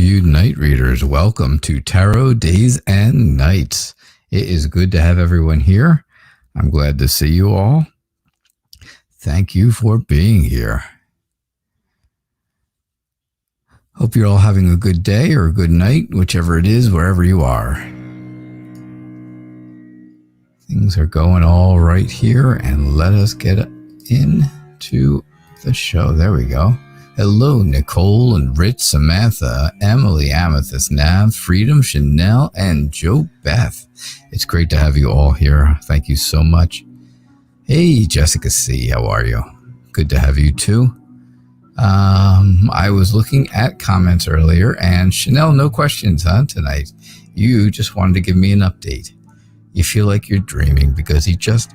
you night readers. Welcome to Tarot Days and Nights. It is good to have everyone here. I'm glad to see you all. Thank you for being here. Hope you're all having a good day or a good night, whichever it is, wherever you are. Things are going all right here, and let us get into the show. There we go. Hello, Nicole and Rich, Samantha, Emily, Amethyst, Nav, Freedom, Chanel, and Joe Beth. It's great to have you all here. Thank you so much. Hey, Jessica C., how are you? Good to have you too. I was looking at comments earlier, and Chanel, no questions, huh, tonight? You just wanted to give me an update. You feel like you're dreaming because he just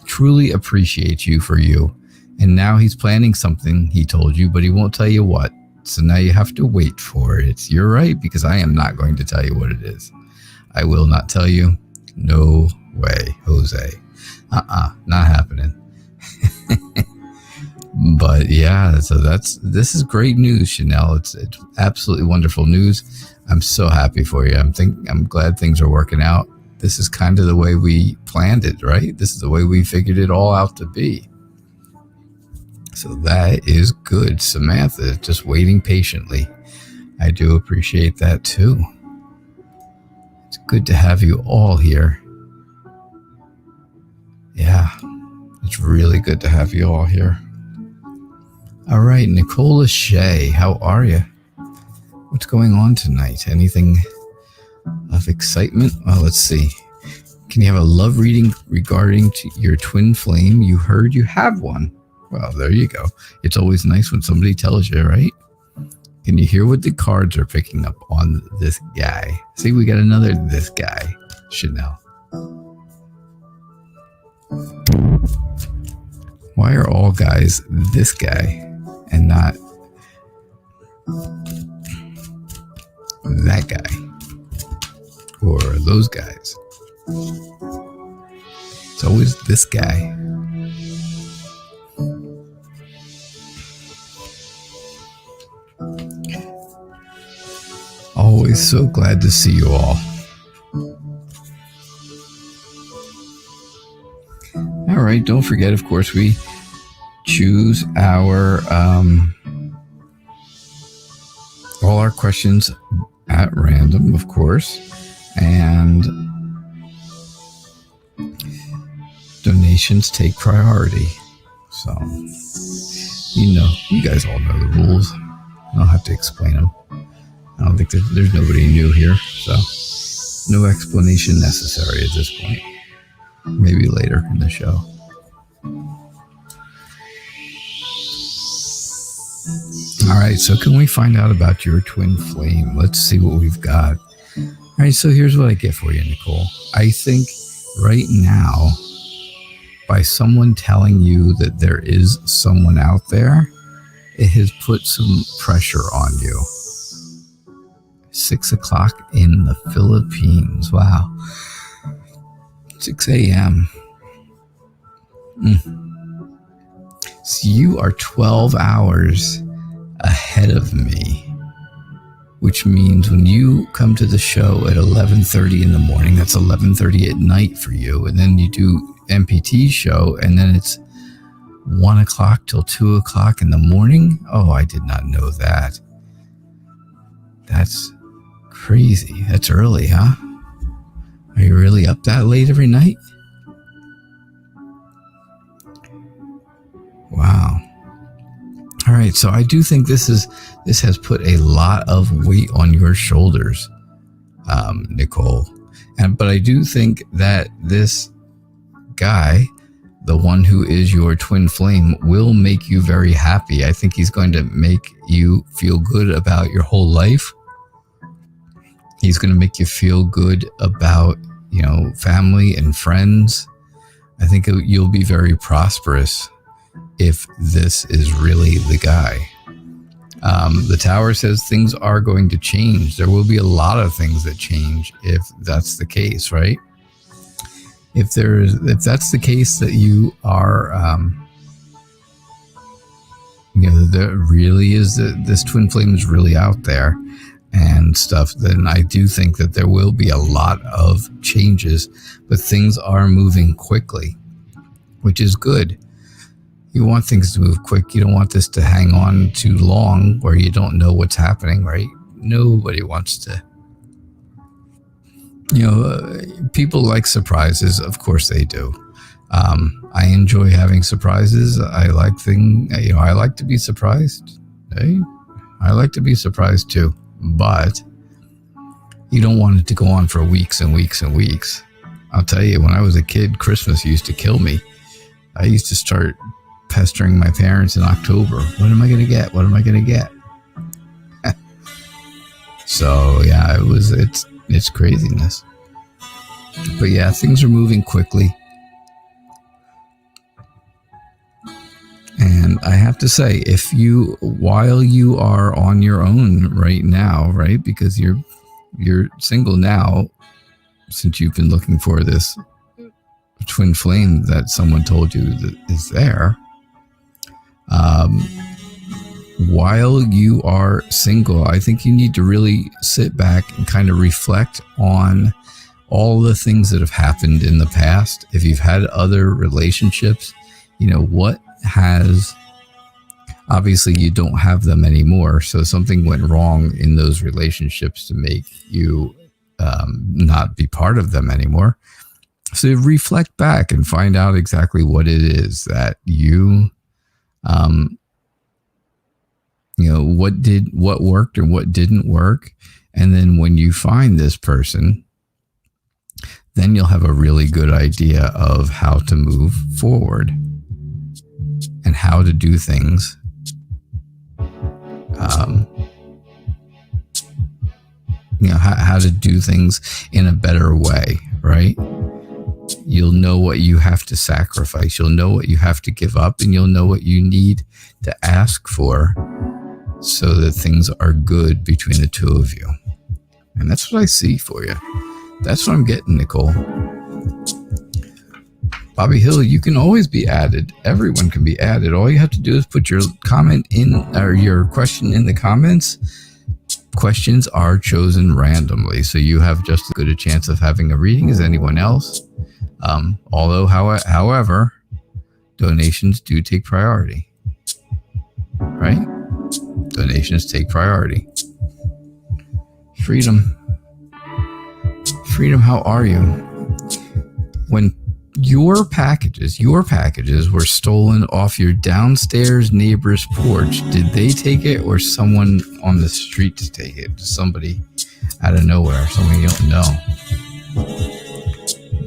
truly appreciates you for you. And now he's planning something, he told you, but he won't tell you what. So now you have to wait for it. You're right, because I am not going to tell you what it is. I will not tell you. No way, Jose. Not happening. But yeah, so this is great news, Chanel. It's absolutely wonderful news. I'm so happy for you. I'm glad things are working out. This is kind of the way we planned it, right? This is the way we figured it all out to be. So that is good. Samantha, just waiting patiently. I do appreciate that too. It's good to have you all here. Yeah, it's really good to have you all here. All right, Nicola Shea, how are you? What's going on tonight? Anything of excitement? Well, let's see. Can you have a love reading regarding to your twin flame? You heard you have one. Well, there you go. It's always nice when somebody tells you, right? Can you hear what the cards are picking up on this guy? See, we got another this guy, Chanel. Why are all guys this guy and not that guy or those guys? It's always this guy. Always so glad to see you all. All right, don't forget, of course, we choose our all our questions at random, of course, and donations take priority. So, you guys all know the rules. I don't have to explain them. I don't think there's nobody new here, so no explanation necessary at this point. Maybe later in the show. All right, so can we find out about your twin flame? Let's see what we've got. All right, so here's what I get for you, Nicole. I think right now, by someone telling you that there is someone out there, it has put some pressure on you. 6 o'clock in the Philippines. Wow. 6 a.m. So you are 12 hours ahead of me, which means when you come to the show at 11:30 in the morning, that's 11:30 at night for you, and then you do MPT show, and then it's 1 o'clock till 2 o'clock in the morning. Oh, I did not know that. That's crazy. That's early, huh? Are you really up that late every night? Wow. All right, so I do think this has put a lot of weight on your shoulders, Nicole. But I do think that this guy, the one who is your twin flame, will make you very happy. I think he's going to make you feel good about your whole life. He's going to make you feel good about, family and friends. I think you'll be very prosperous if this is really the guy. The Tower says things are going to change. There will be a lot of things that change if that's the case, right? If that's the case, that you are, there really is this twin flame is really out there. and stuff, then I do think that there will be a lot of changes, but things are moving quickly, which is good. You want things to move quick. You don't want this to hang on too long where you don't know what's happening, right? Nobody wants to. People like surprises. Of course they do. I enjoy having surprises. I like I like to be surprised. Hey, I like to be surprised too. But you don't want it to go on for weeks and weeks and weeks. I'll tell you, when I was a kid, Christmas used to kill me. I used to start pestering my parents in October. What am I going to get? What am I going to get? So yeah, it's craziness. But yeah, things are moving quickly. And I have to say, while you are on your own right now, right? Because you're single now, since you've been looking for this twin flame that someone told you that is there. While you are single, I think you need to really sit back and kind of reflect on all the things that have happened in the past. If you've had other relationships, what has, obviously you don't have them anymore, so something went wrong in those relationships to make you not be part of them anymore. So reflect back and find out exactly what it is that what worked and what didn't work. And then when you find this person, then you'll have a really good idea of how to move forward and how to do things. How to do things in a better way, right? You'll know what you have to sacrifice. You'll know what you have to give up, and you'll know what you need to ask for so that things are good between the two of you. And that's what I see for you. That's what I'm getting, Nicole. Bobby Hill, you can always be added. Everyone can be added. All you have to do is put your comment in, or your question in the comments. Questions are chosen randomly, so you have just as good a chance of having a reading as anyone else. However, donations do take priority, right? Donations take priority. Freedom, how are you? When your packages were stolen off your downstairs neighbor's porch, did they take it, or someone on the street to take it? Somebody out of nowhere, someone you don't know.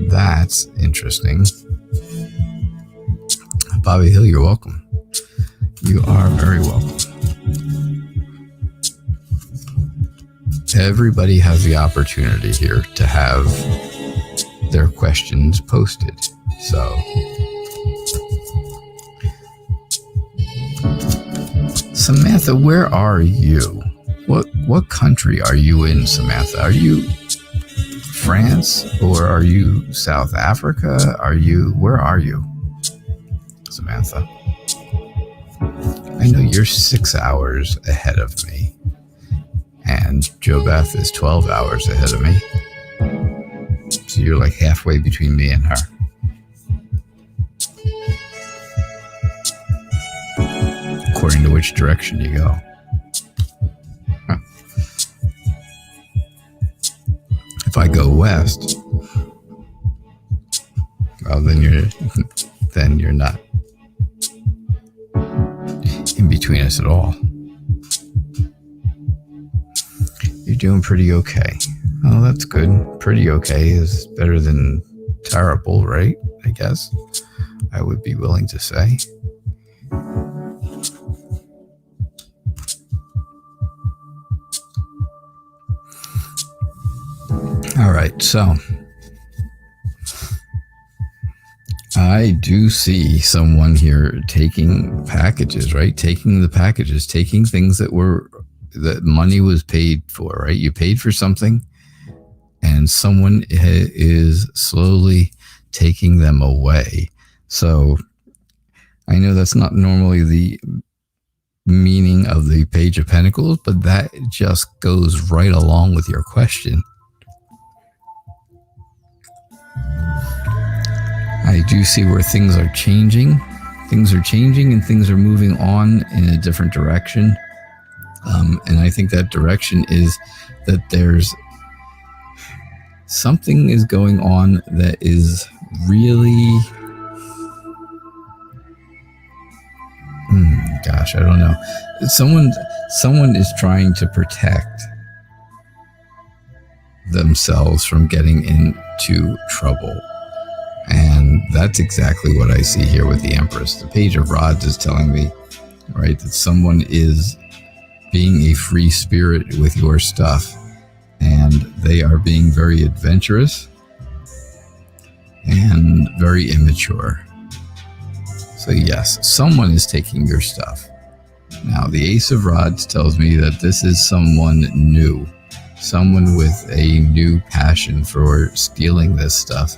That's interesting. Bobby Hill, you're welcome. You are very welcome. Everybody has the opportunity here to have their questions posted. So, Samantha, where are you? What country are you in, Samantha? Are you France, or are you South Africa? Where are you, Samantha? I know you're 6 hours ahead of me, and Jo Beth is 12 hours ahead of me. So you're like halfway between me and her. According to which direction you go. Huh. If I go west, well, then you're not in between us at all. You're doing pretty okay. Oh, that's good. Pretty okay is better than terrible, right? I guess I would be willing to say. All right, so I do see someone here taking packages, right? Taking the packages, taking things that money was paid for, right? You paid for something, and someone is slowly taking them away. So I know that's not normally meaning of the Page of Pentacles, but that just goes right along with your question. I do see where things are changing. Things are changing and things are moving on in a different direction. And I think that direction is that there's something is going on that is really... gosh, I don't know. Someone is trying to protect themselves from getting into trouble. And that's exactly what I see here with the Empress. The Page of Rods is telling me, right, that someone is being a free spirit with your stuff. And they are being very adventurous and very immature. So yes, someone is taking your stuff. Now, the Ace of Rods tells me that this is someone new. Someone with a new passion for stealing this stuff.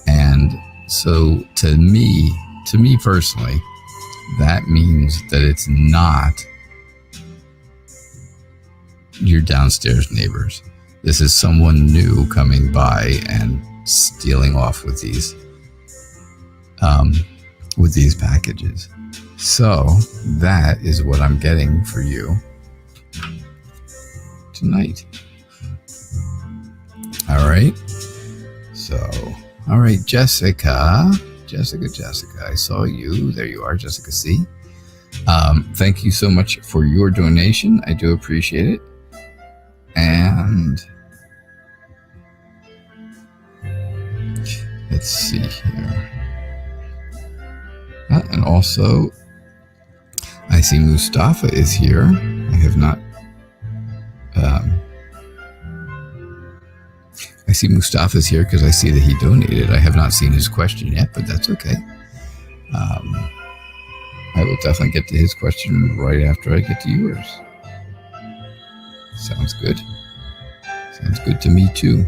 And so to me personally, that means that it's not your downstairs neighbors. This is someone new coming by and stealing off with these packages. So that is what I'm getting for you tonight. All right. So, all right, Jessica, I saw you. There you are, Jessica C. Thank you so much for your donation. I do appreciate it. And let's see here. And also, I see Mustafa is here. I have not... I see Mustafa's here because I see that he donated. I have not seen his question yet, but that's okay. I will definitely get to his question right after I get to yours. Sounds good. Sounds good to me too.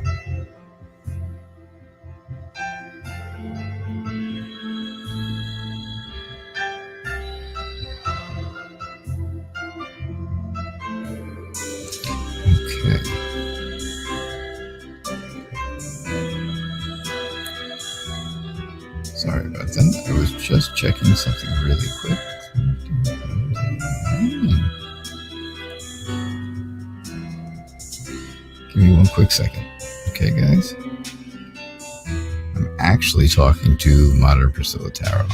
Okay. Sorry about that. I was just checking something really quick. Give me one quick second. Okay, guys? I'm actually talking to Modern Priscilla Tarot.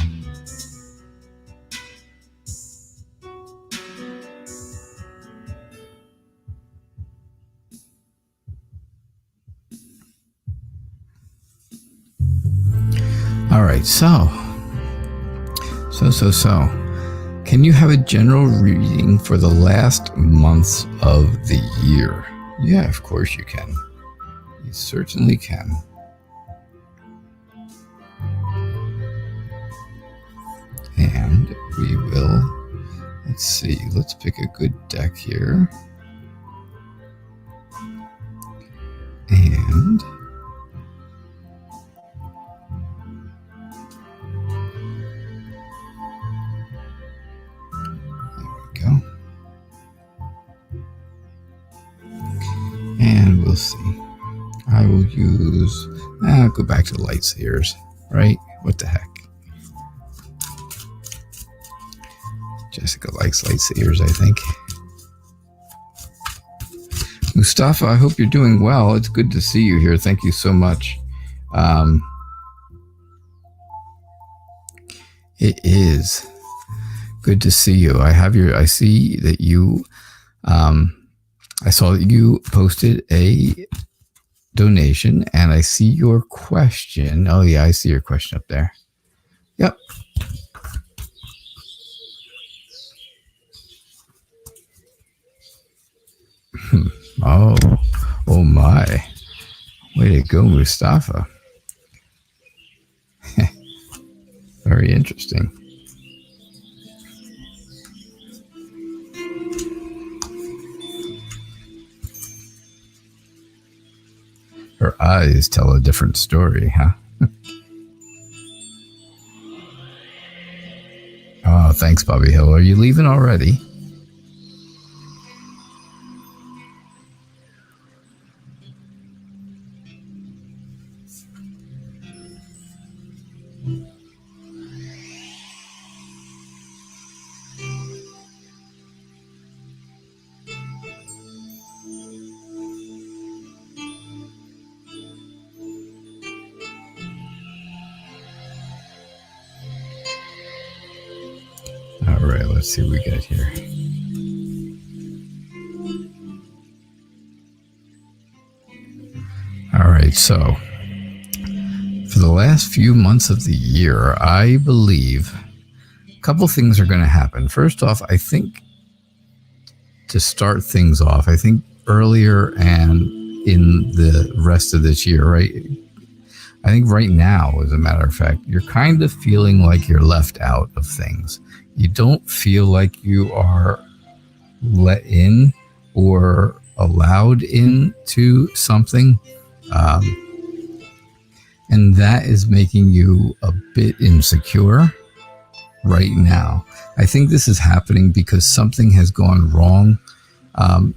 All right, so. Can you have a general reading for the last months of the year? Yeah, of course you can. You certainly can. And we will, let's see, let's pick a good deck here. And and we'll see. I will use, I'll go back to the light seers, right? What the heck? Jessica likes light seers, I think. Mustafa, I hope you're doing well. It's good to see you here. Thank you so much. It is good to see you. I see that you, I saw that you posted a donation and I see your question. Oh yeah, I see your question up there. Yep. Oh my. Way to go, Mustafa. Very interesting. Her eyes tell a different story, huh? Oh, thanks, Bobby Hill. Are you leaving already? All right, let's see what we got here. All right, so for the last few months of the year, I believe a couple things are going to happen. First off, I think to start things off, I think earlier and in the rest of this year, right? I think right now, as a matter of fact, you're kind of feeling like you're left out of things. You don't feel like you are let in or allowed into something. And that is making you a bit insecure right now. I think this is happening because something has gone wrong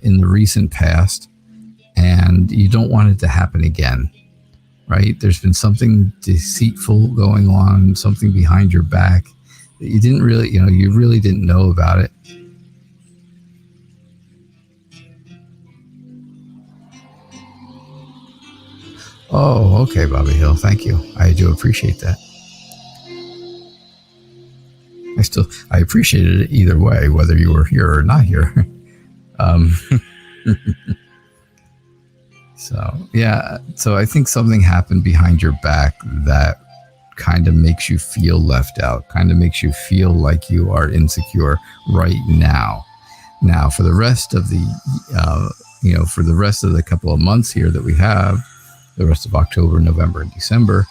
in the recent past, and you don't want it to happen again, right? There's been something deceitful going on, something behind your back that you didn't really, you really didn't know about it. Oh, okay, Bobby Hill. Thank you. I do appreciate that. I appreciated it either way, whether you were here or not here. So I think something happened behind your back that kind of makes you feel left out, kind of makes you feel like you are insecure right now. Now, for the rest of the, for the rest of the couple of months here that we have, the rest of October, November, and December,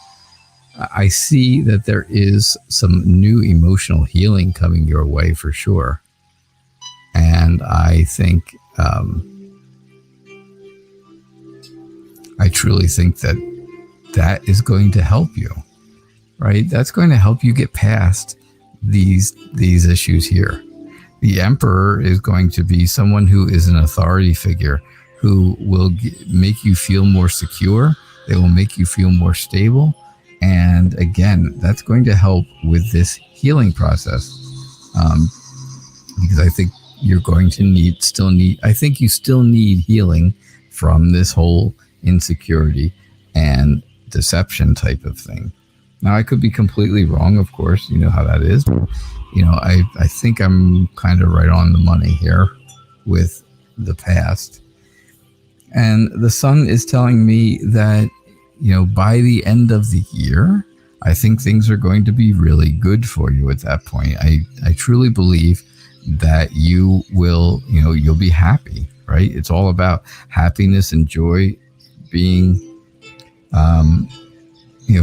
I see that there is some new emotional healing coming your way for sure. And I think, I truly think that is going to help you, right? That's going to help you get past these issues here. The Emperor is going to be someone who is an authority figure who will make you feel more secure. They will make you feel more stable. And again, that's going to help with this healing process. Because I think you're going to I think you still need healing from this whole insecurity and deception type of thing. Now, I could be completely wrong, of course. You know how that is. I think I'm kind of right on the money here with the past. And the sun is telling me that, by the end of the year, I think things are going to be really good for you at that point. I truly believe that you will, you'll be happy, right? It's all about happiness and joy, being,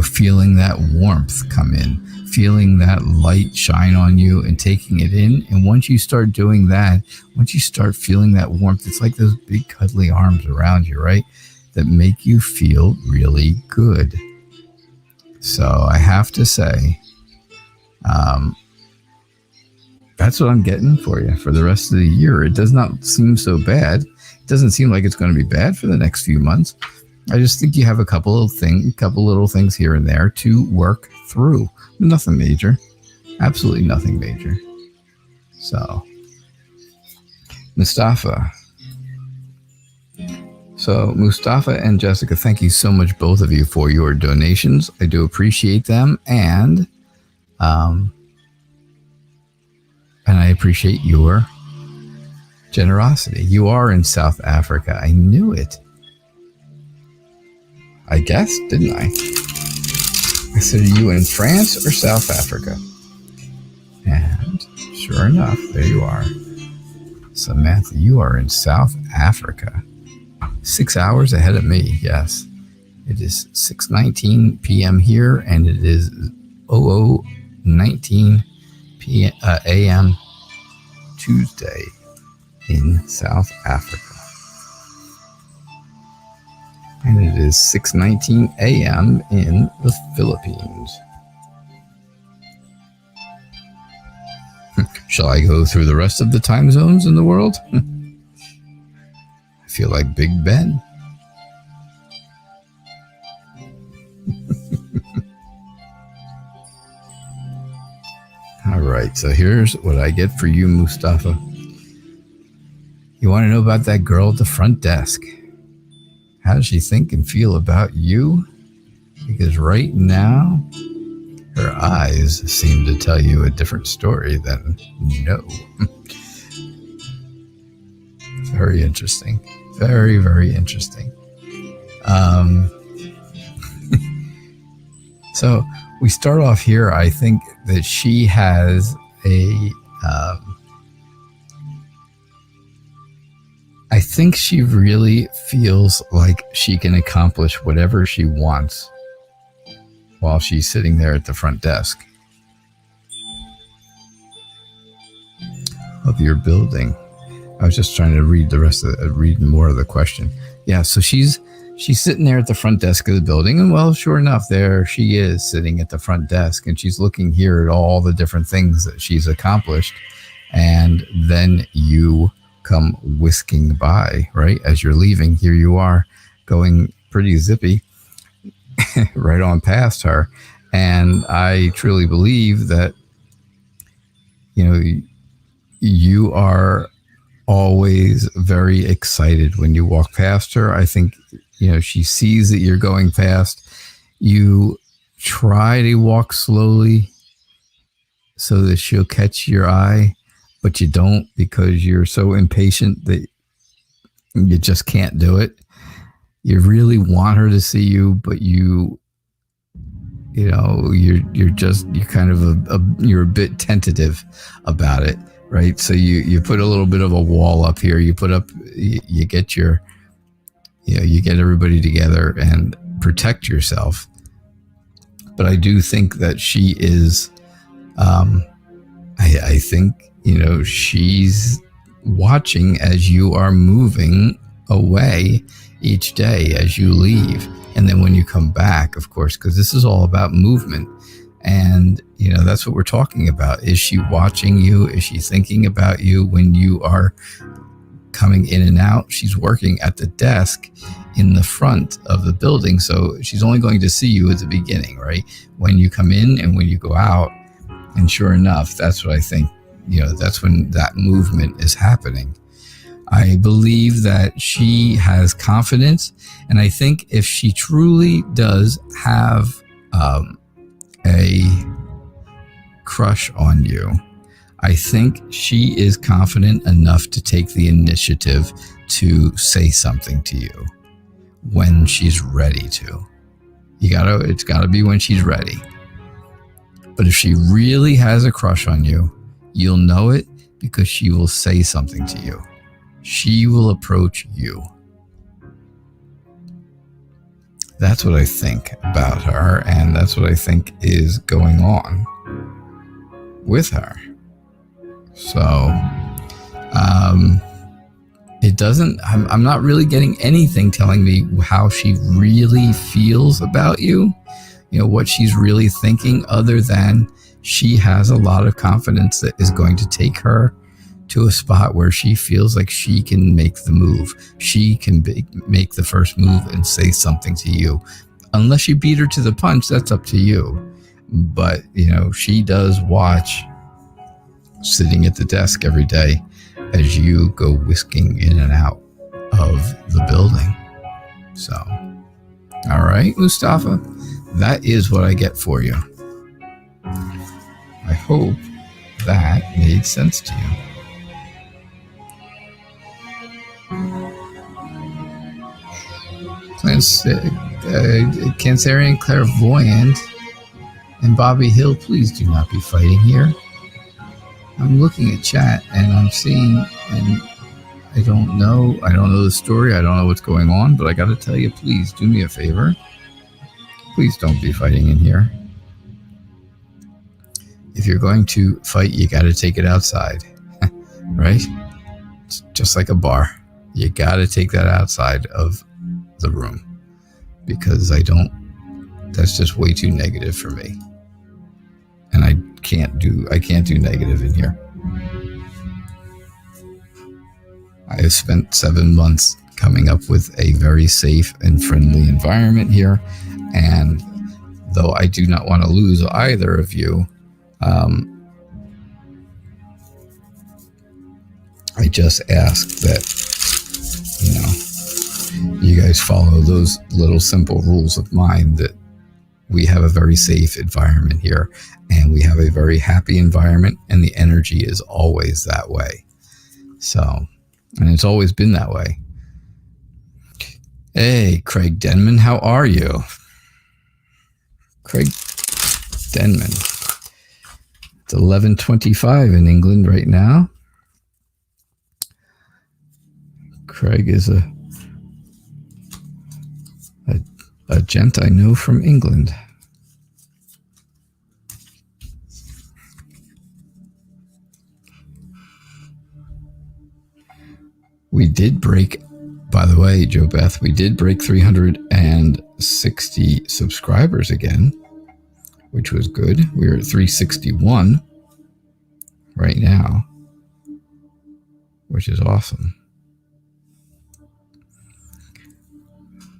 feeling that warmth come in, feeling that light shine on you and taking it in. And once you start doing that, once you start feeling that warmth, it's like those big cuddly arms around you, right? That make you feel really good. So I have to say, that's what I'm getting for you for the rest of the year. It does not seem so bad. It doesn't seem like it's going to be bad for the next few months. I just think you have a couple little things here and there to work through. Nothing major. Absolutely nothing major. So, Mustafa. So, Mustafa and Jessica, thank you so much, both of you, for your donations. I do appreciate them. And I appreciate your generosity. You are in South Africa. I knew it. I guessed, didn't I? I said, are you in France or South Africa? And sure enough, there you are. Samantha, you are in South Africa. 6 hours ahead of me, yes. It is 6:19 p.m. here, and it is 00:19 a.m. Tuesday in South Africa. And it is 6:19 a.m. in the Philippines. Shall I go through the rest of the time zones in the world? I feel like Big Ben. All right, so here's what I get for you, Mustafa. You want to know about that girl at the front desk? How does she think and feel about you? Because right now, her eyes seem to tell you a different story than no. Very interesting. Very, very interesting. So we start off here. I think that she has I think she really feels like she can accomplish whatever she wants while she's sitting there at the front desk of your building. I was just trying to read read more of the question. Yeah, so she's sitting there at the front desk of the building, and well, sure enough, there she is sitting at the front desk, and she's looking here at all the different things that she's accomplished, and then you come whisking by, right? As you're leaving, here you are going pretty zippy right on past her. And I truly believe that, you are always very excited when you walk past her. I think, she sees that you're going past. You try to walk slowly so that she'll catch your eye, but you don't because you're so impatient that you just can't do it. You really want her to see you, but you're a bit tentative about it, right? So you put a little bit of a wall up here. You get everybody together and protect yourself. But I do think that she is, I think, she's watching as you are moving away each day as you leave. And then when you come back, of course, because this is all about movement. And, that's what we're talking about. Is she watching you? Is she thinking about you when you are coming in and out? She's working at the desk in the front of the building. So she's only going to see you at the beginning, right? When you come in and when you go out. And sure enough, that's what I think, that's when that movement is happening. I believe that she has confidence. And I think if she truly does have a crush on you, I think she is confident enough to take the initiative to say something to you when she's ready to. It's gotta be when she's ready. But if she really has a crush on you, you'll know it because she will say something to you. She will approach you. That's what I think about her, and that's what I think is going on with her. So, I'm not really getting anything telling me how she really feels about you, what she's really thinking, other than she has a lot of confidence that is going to take her to a spot where she feels like she can make the move. She can make the first move and say something to you. Unless you beat her to the punch, that's up to you. But, she does watch sitting at the desk every day as you go whisking in and out of the building. So, all right, Mustafa, that is what I get for you. I hope that made sense to you. Cancerian Clairvoyant and Bobby Hill, please do not be fighting here. I'm looking at chat and I'm seeing, and I don't know the story, I don't know what's going on, but I gotta tell you, please do me a favor. Please don't be fighting in here. If you're going to fight, you gotta take it outside, right? It's just like a bar. You gotta take that outside of the room, because that's just way too negative for me. And I can't do negative in here. I have spent 7 months coming up with a very safe and friendly environment here. And though I do not want to lose either of you, I just ask that, you guys follow those little simple rules of mine, that we have a very safe environment here, and we have a very happy environment, and the energy is always that way. So, and it's always been that way. Hey, Craig Denman, how are you? Craig Denman. It's 11:25 in England right now. Craig is a gent I know from England. We did break, by the way, Joe Beth, we did break 360 subscribers again, which was good. We're at 361 right now, which is awesome.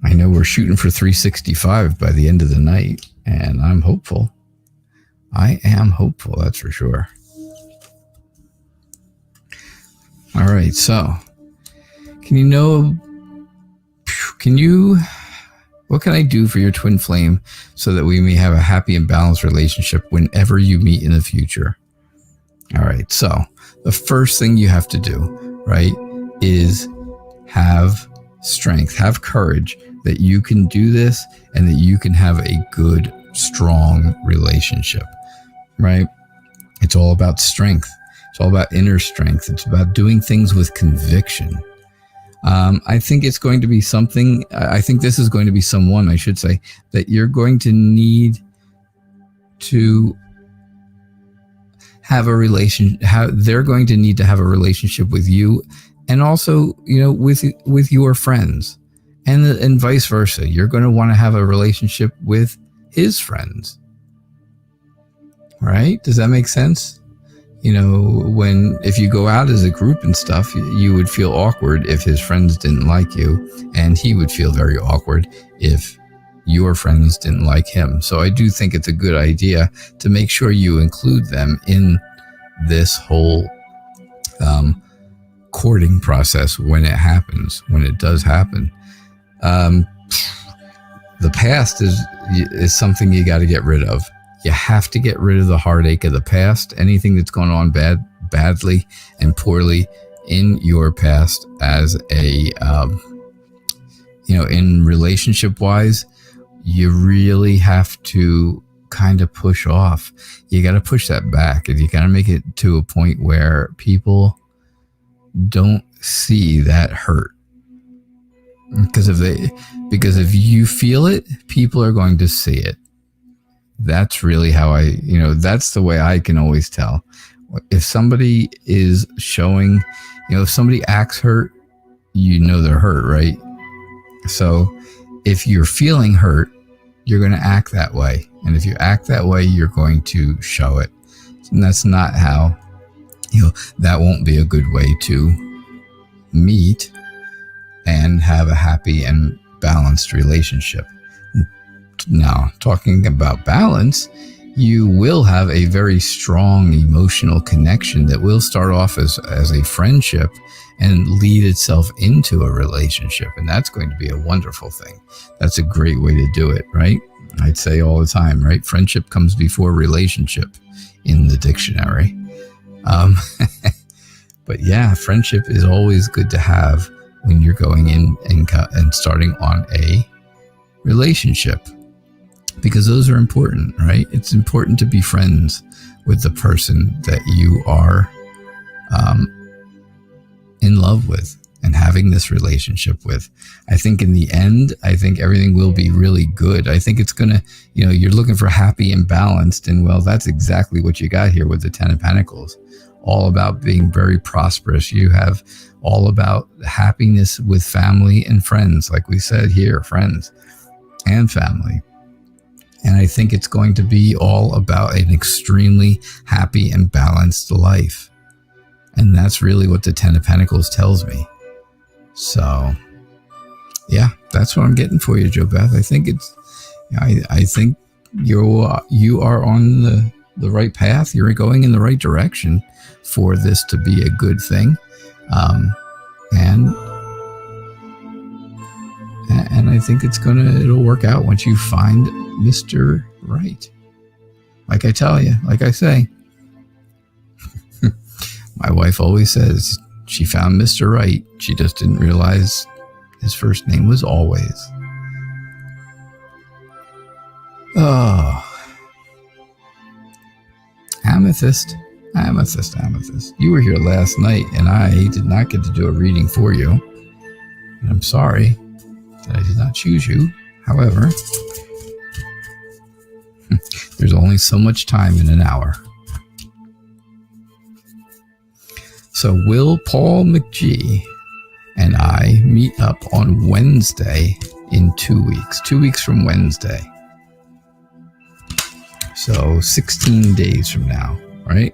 I know we're shooting for 365 by the end of the night, and I'm hopeful. I am hopeful, that's for sure. All right, so what can I do for your twin flame so that we may have a happy and balanced relationship whenever you meet in the future? All right, so the first thing you have to do, right, is have strength, have courage that you can do this and that you can have a good, strong relationship, right? It's all about strength. It's all about inner strength. It's about doing things with conviction. I think it's going to be something, I think this is going to be someone, I should say, that you're going to need to have a they're going to need to have a relationship with you, and also, with your friends, and vice versa. You're going to want to have a relationship with his friends, right? Does that make sense? If you go out as a group and stuff, you would feel awkward if his friends didn't like you, and he would feel very awkward if your friends didn't like him. So I do think it's a good idea to make sure you include them in this whole courting process when it does happen. The past is something you got to get rid of. You have to get rid of the heartache of the past, anything that's gone on badly and poorly in your past as in relationship wise. You really have to kind of push off. You got to push that back, and you got to make it to a point where people don't see that hurt. Because if you feel it, people are going to see it. That's really how that's the way I can always tell. If somebody is showing, if somebody acts hurt, they're hurt, right? So if you're feeling hurt, you're going to act that way. And if you act that way, you're going to show it. And that's not how, that won't be a good way to meet and have a happy and balanced relationship. Now, talking about balance, you will have a very strong emotional connection that will start off as a friendship and lead itself into a relationship. And that's going to be a wonderful thing. That's a great way to do it, right? I'd say all the time, right? Friendship comes before relationship in the dictionary. But yeah, friendship is always good to have when you're going in and starting on a relationship, because those are important, right? It's important to be friends with the person that you are in love with and having this relationship with. I think in the end, everything will be really good. I think it's gonna, you're looking for happy and balanced, and well, that's exactly what you got here with the Ten of Pentacles. All about being very prosperous. You have all about happiness with family and friends, like we said here, friends and family. And I think it's going to be all about an extremely happy and balanced life. And that's really what the Ten of Pentacles tells me. So, yeah, that's what I'm getting for you, Jo Beth. I think I think you are on the right path. You're going in the right direction for this to be a good thing. And I think it'll work out once you find Mr. Right. Like I tell you, like I say, my wife always says she found Mr. Right. She just didn't realize his first name was Always. Oh. Amethyst. You were here last night, and I did not get to do a reading for you. And I'm sorry that I did not choose you. However, there's only so much time in an hour. So will Paul McGee and I meet up on Wednesday in 2 weeks. 2 weeks from Wednesday. So 16 days from now, right?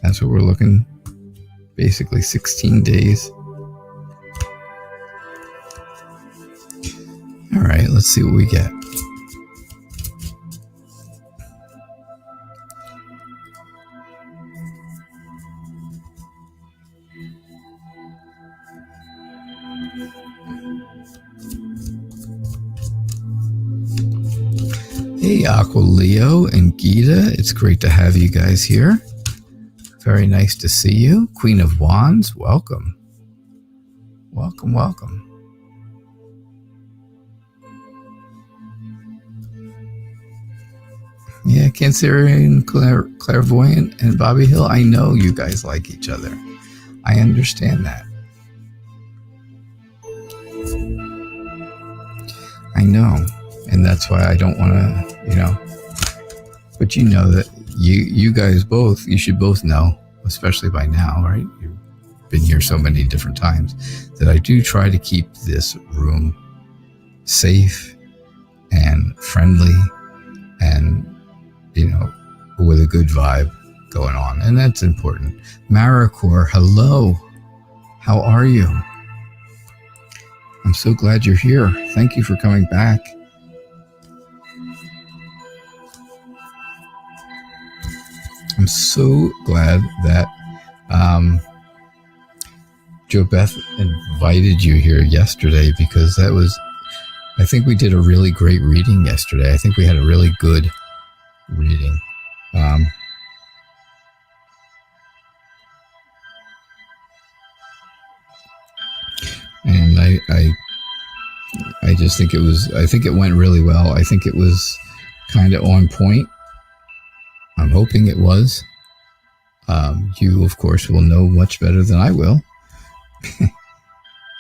That's what we're looking. Basically 16 days. All right, let's see what we get. Hey, Aqua Leo and Gita. It's great to have you guys here. Very nice to see you. Queen of Wands, welcome. Welcome, welcome. Yeah, Cancerian, Clairvoyant, and Bobby Hill. I know you guys like each other. I understand that. I know. And that's why I don't want to, but you know that you guys both, you should both know, especially by now, right? You've been here so many different times, that I do try to keep this room safe and friendly and, with a good vibe going on. And that's important. Maricor, hello. How are you? I'm so glad you're here. Thank you for coming back. I'm so glad that Jo Beth invited you here yesterday, because I think we did a really great reading yesterday. I think we had a really good reading. And I just think I think it went really well. I think it was kind of on point. I'm hoping it was. You, of course, will know much better than I will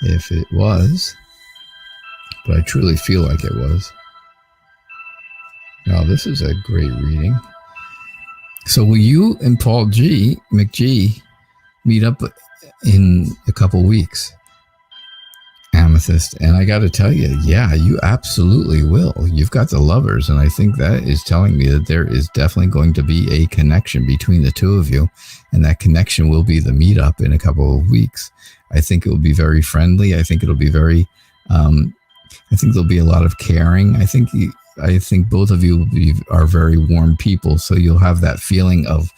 if it was. But I truly feel like it was. Now, this is a great reading. So will you and Paul McGee meet up in a couple weeks? Amethyst. And I got to tell you, yeah, you absolutely will. You've got the lovers, and I think that is telling me that there is definitely going to be a connection between the two of you, and that connection will be the meetup in a couple of weeks. I think it will be very friendly. I think it'll be very, I think there'll be a lot of caring. I think both of you are very warm people, so you'll have that feeling of,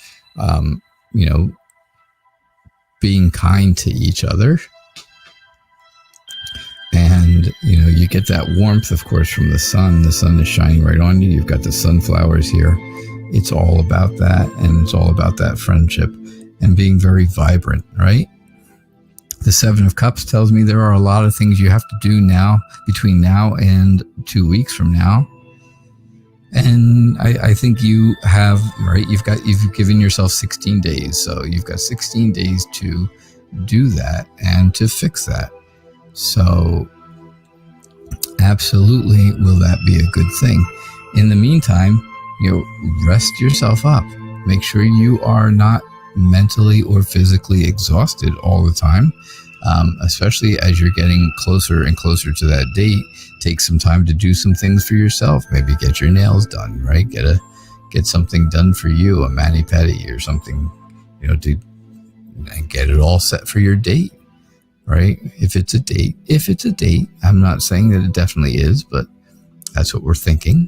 being kind to each other. And, you get that warmth, of course, from the sun. The sun is shining right on you. You've got the sunflowers here. It's all about that. And it's all about that friendship and being very vibrant, right? The Seven of Cups tells me there are a lot of things you have to do now, between now and 2 weeks from now. And I think you have, right? You've given yourself 16 days. So you've got 16 days to do that and to fix that. So absolutely will that be a good thing. In the meantime, rest yourself up. Make sure you are not mentally or physically exhausted all the time, especially as you're getting closer and closer to that date. Take some time to do some things for yourself. Maybe get your nails done, right? Get something done for you, a mani-pedi or something, and get it all set for your date. Right? If it's a date, I'm not saying that it definitely is, but that's what we're thinking.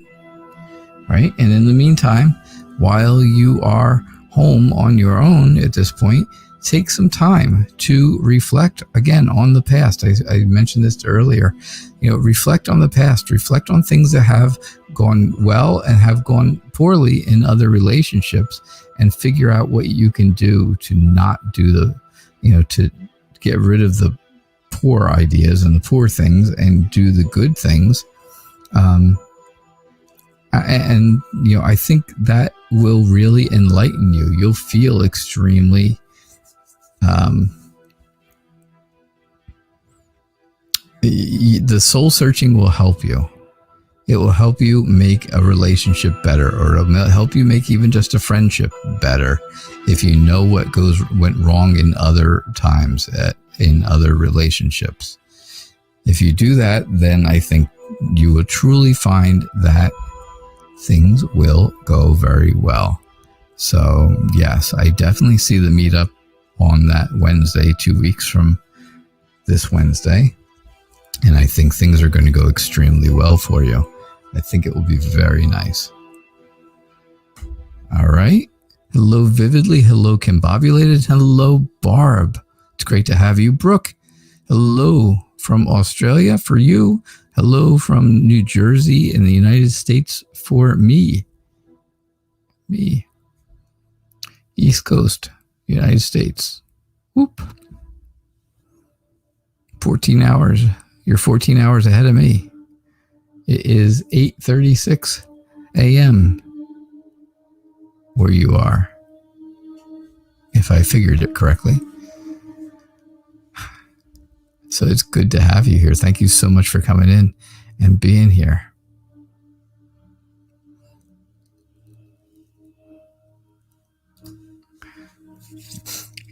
Right? And in the meantime, while you are home on your own at this point, take some time to reflect again on the past. I mentioned this earlier. Reflect on the past. Reflect on things that have gone well and have gone poorly in other relationships, and figure out what you can do to not do to get rid of the poor ideas and the poor things and do the good things. I think that will really enlighten you. You'll feel extremely the soul searching will help you. It will help you make a relationship better, or it'll help you make even just a friendship better if you know what went wrong in other times in other relationships. If you do that, then I think you will truly find that things will go very well. So yes, I definitely see the meetup on that Wednesday, 2 weeks from this Wednesday. And I think things are going to go extremely well for you. I think it will be very nice. All right. Hello, Vividly. Hello, Combobulated. Hello, Barb. It's great to have you. Brooke. Hello from Australia for you. Hello from New Jersey in the United States for me. East Coast, United States. Whoop. 14 hours. You're 14 hours ahead of me. It is 8:36 a.m. where you are, if I figured it correctly. So it's good to have you here. Thank you so much for coming in and being here.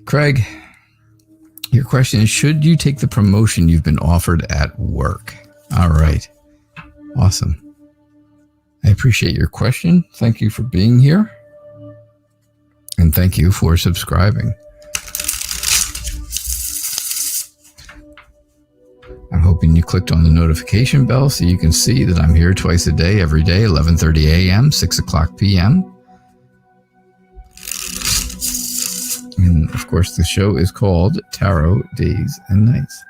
Craig, your question is, should you take the promotion you've been offered at work? All right. Awesome. I appreciate your question. Thank you for being here. And thank you for subscribing. I'm hoping you clicked on the notification bell so you can see that I'm here twice a day, every day, 11:30 a.m., 6 o'clock p.m. And of course, the show is called Tarot Days and Nights.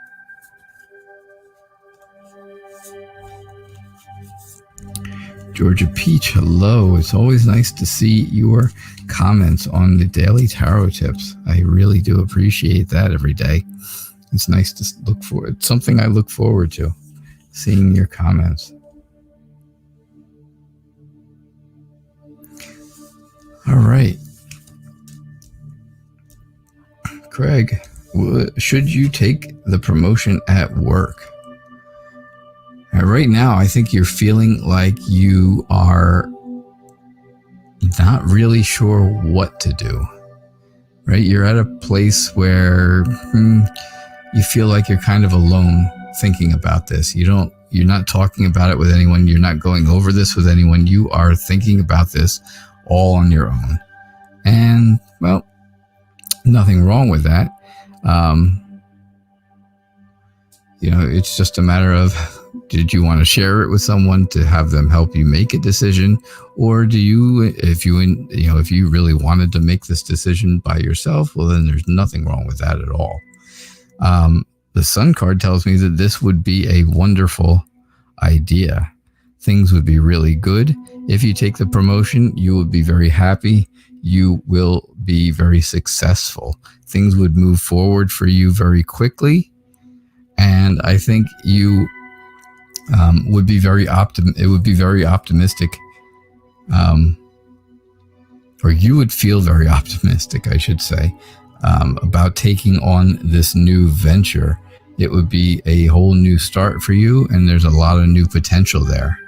Georgia Peach, hello. It's always nice to see your comments on the daily tarot tips. I really do appreciate that every day. It's nice to look for. It's something I look forward to, seeing your comments. All right. Craig, should you take the promotion at work? Right now, I think you're feeling like you are not really sure what to do, right? You're at a place where you feel like you're kind of alone thinking about this. You're not talking about it with anyone. You're not going over this with anyone. You are thinking about this all on your own. And, well, nothing wrong with that. It's just a matter of, did you want to share it with someone to have them help you make a decision? Or do you, if you really wanted to make this decision by yourself, well, then there's nothing wrong with that at all. The Sun card tells me that this would be a wonderful idea. Things would be really good. If you take the promotion, you would be very happy. You will be very successful. Things would move forward for you very quickly. And I think you would be very optimistic, or you would feel very optimistic, I should say, about taking on this new venture. It would be a whole new start for you, and there's a lot of new potential there.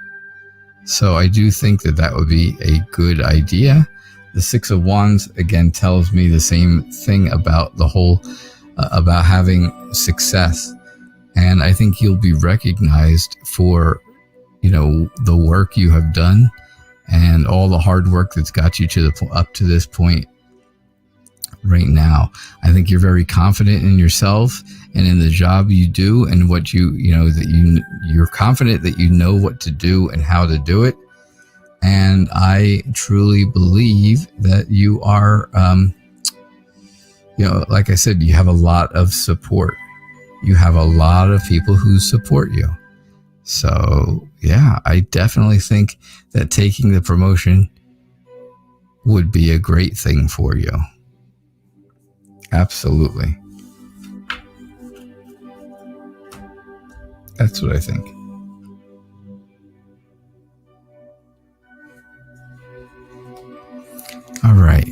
So I do think that would be a good idea. The Six of Wands, again, tells me the same thing about the whole, about having success. And I think you'll be recognized for, the work you have done and all the hard work that's got you up to this point right now. I think you're very confident in yourself and in the job you do, and what you're confident that you know what to do and how to do it. And I truly believe that you'll like I said, you have a lot of support. You have a lot of people who support you. So, yeah, I definitely think that taking the promotion would be a great thing for you. Absolutely. That's what I think. All right.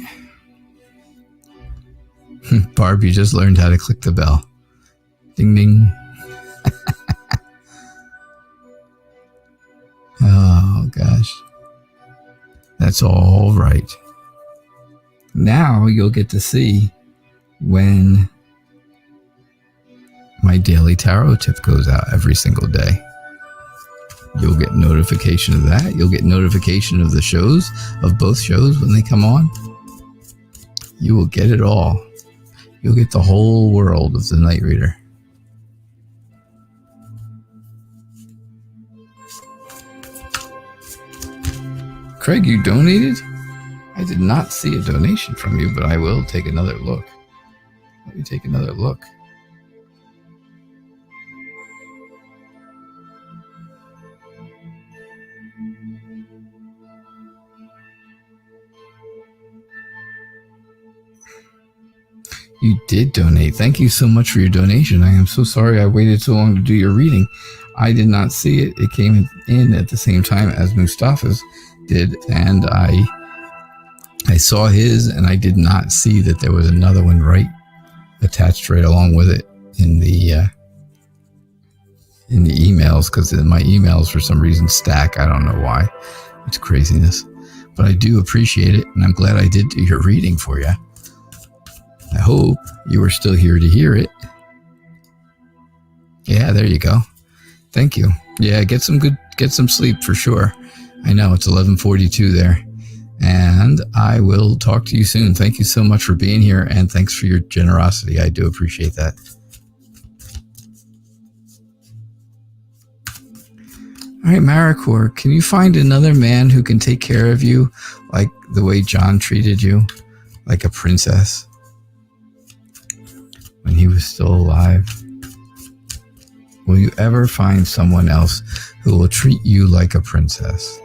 Barb, you just learned how to click the bell. Ding, ding. Oh, gosh. That's all right. Now you'll get to see when my daily tarot tip goes out every single day. You'll get notification of that. You'll get notification of the shows, of both shows when they come on. You will get it all. You'll get the whole world of the Night Reader. Craig, you donated? I did not see a donation from you, but I will take another look. Let me take another look. You did donate. Thank you so much for your donation. I am so sorry I waited so long to do your reading. I did not see it. It came in at the same time as Mustafa's did, and I saw his, and I did not see that there was another one right attached right along with it in the emails, because my emails for some reason stack. I don't know why. It's craziness. But I do appreciate it, and I'm glad I did do your reading for you. I hope you were still here to hear it. Yeah, there you go. Thank you. Yeah, get some sleep for sure. I know it's 11:42 there. And I will talk to you soon. Thank you so much for being here, and thanks for your generosity. I do appreciate that. All right, Maricor, can you find another man who can take care of you like the way John treated you, like a princess when he was still alive? Will you ever find someone else who will treat you like a princess?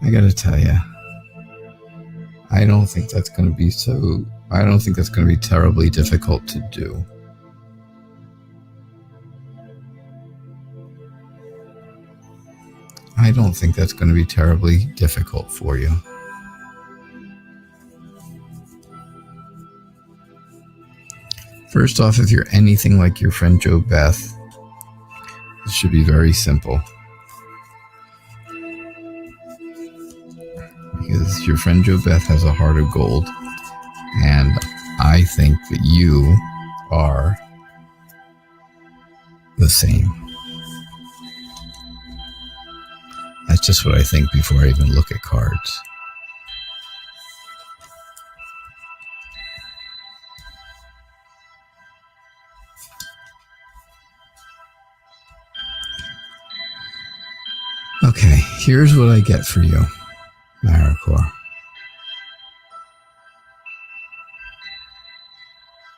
I gotta tell you, I don't think that's going to be terribly difficult to do. I don't think that's going to be terribly difficult for you. First off, if you're anything like your friend Jo Beth, this should be very simple. Because your friend Jo Beth has a heart of gold, and I think that you are the same. That's just what I think before I even look at cards. Okay, here's what I get for you, Maricor.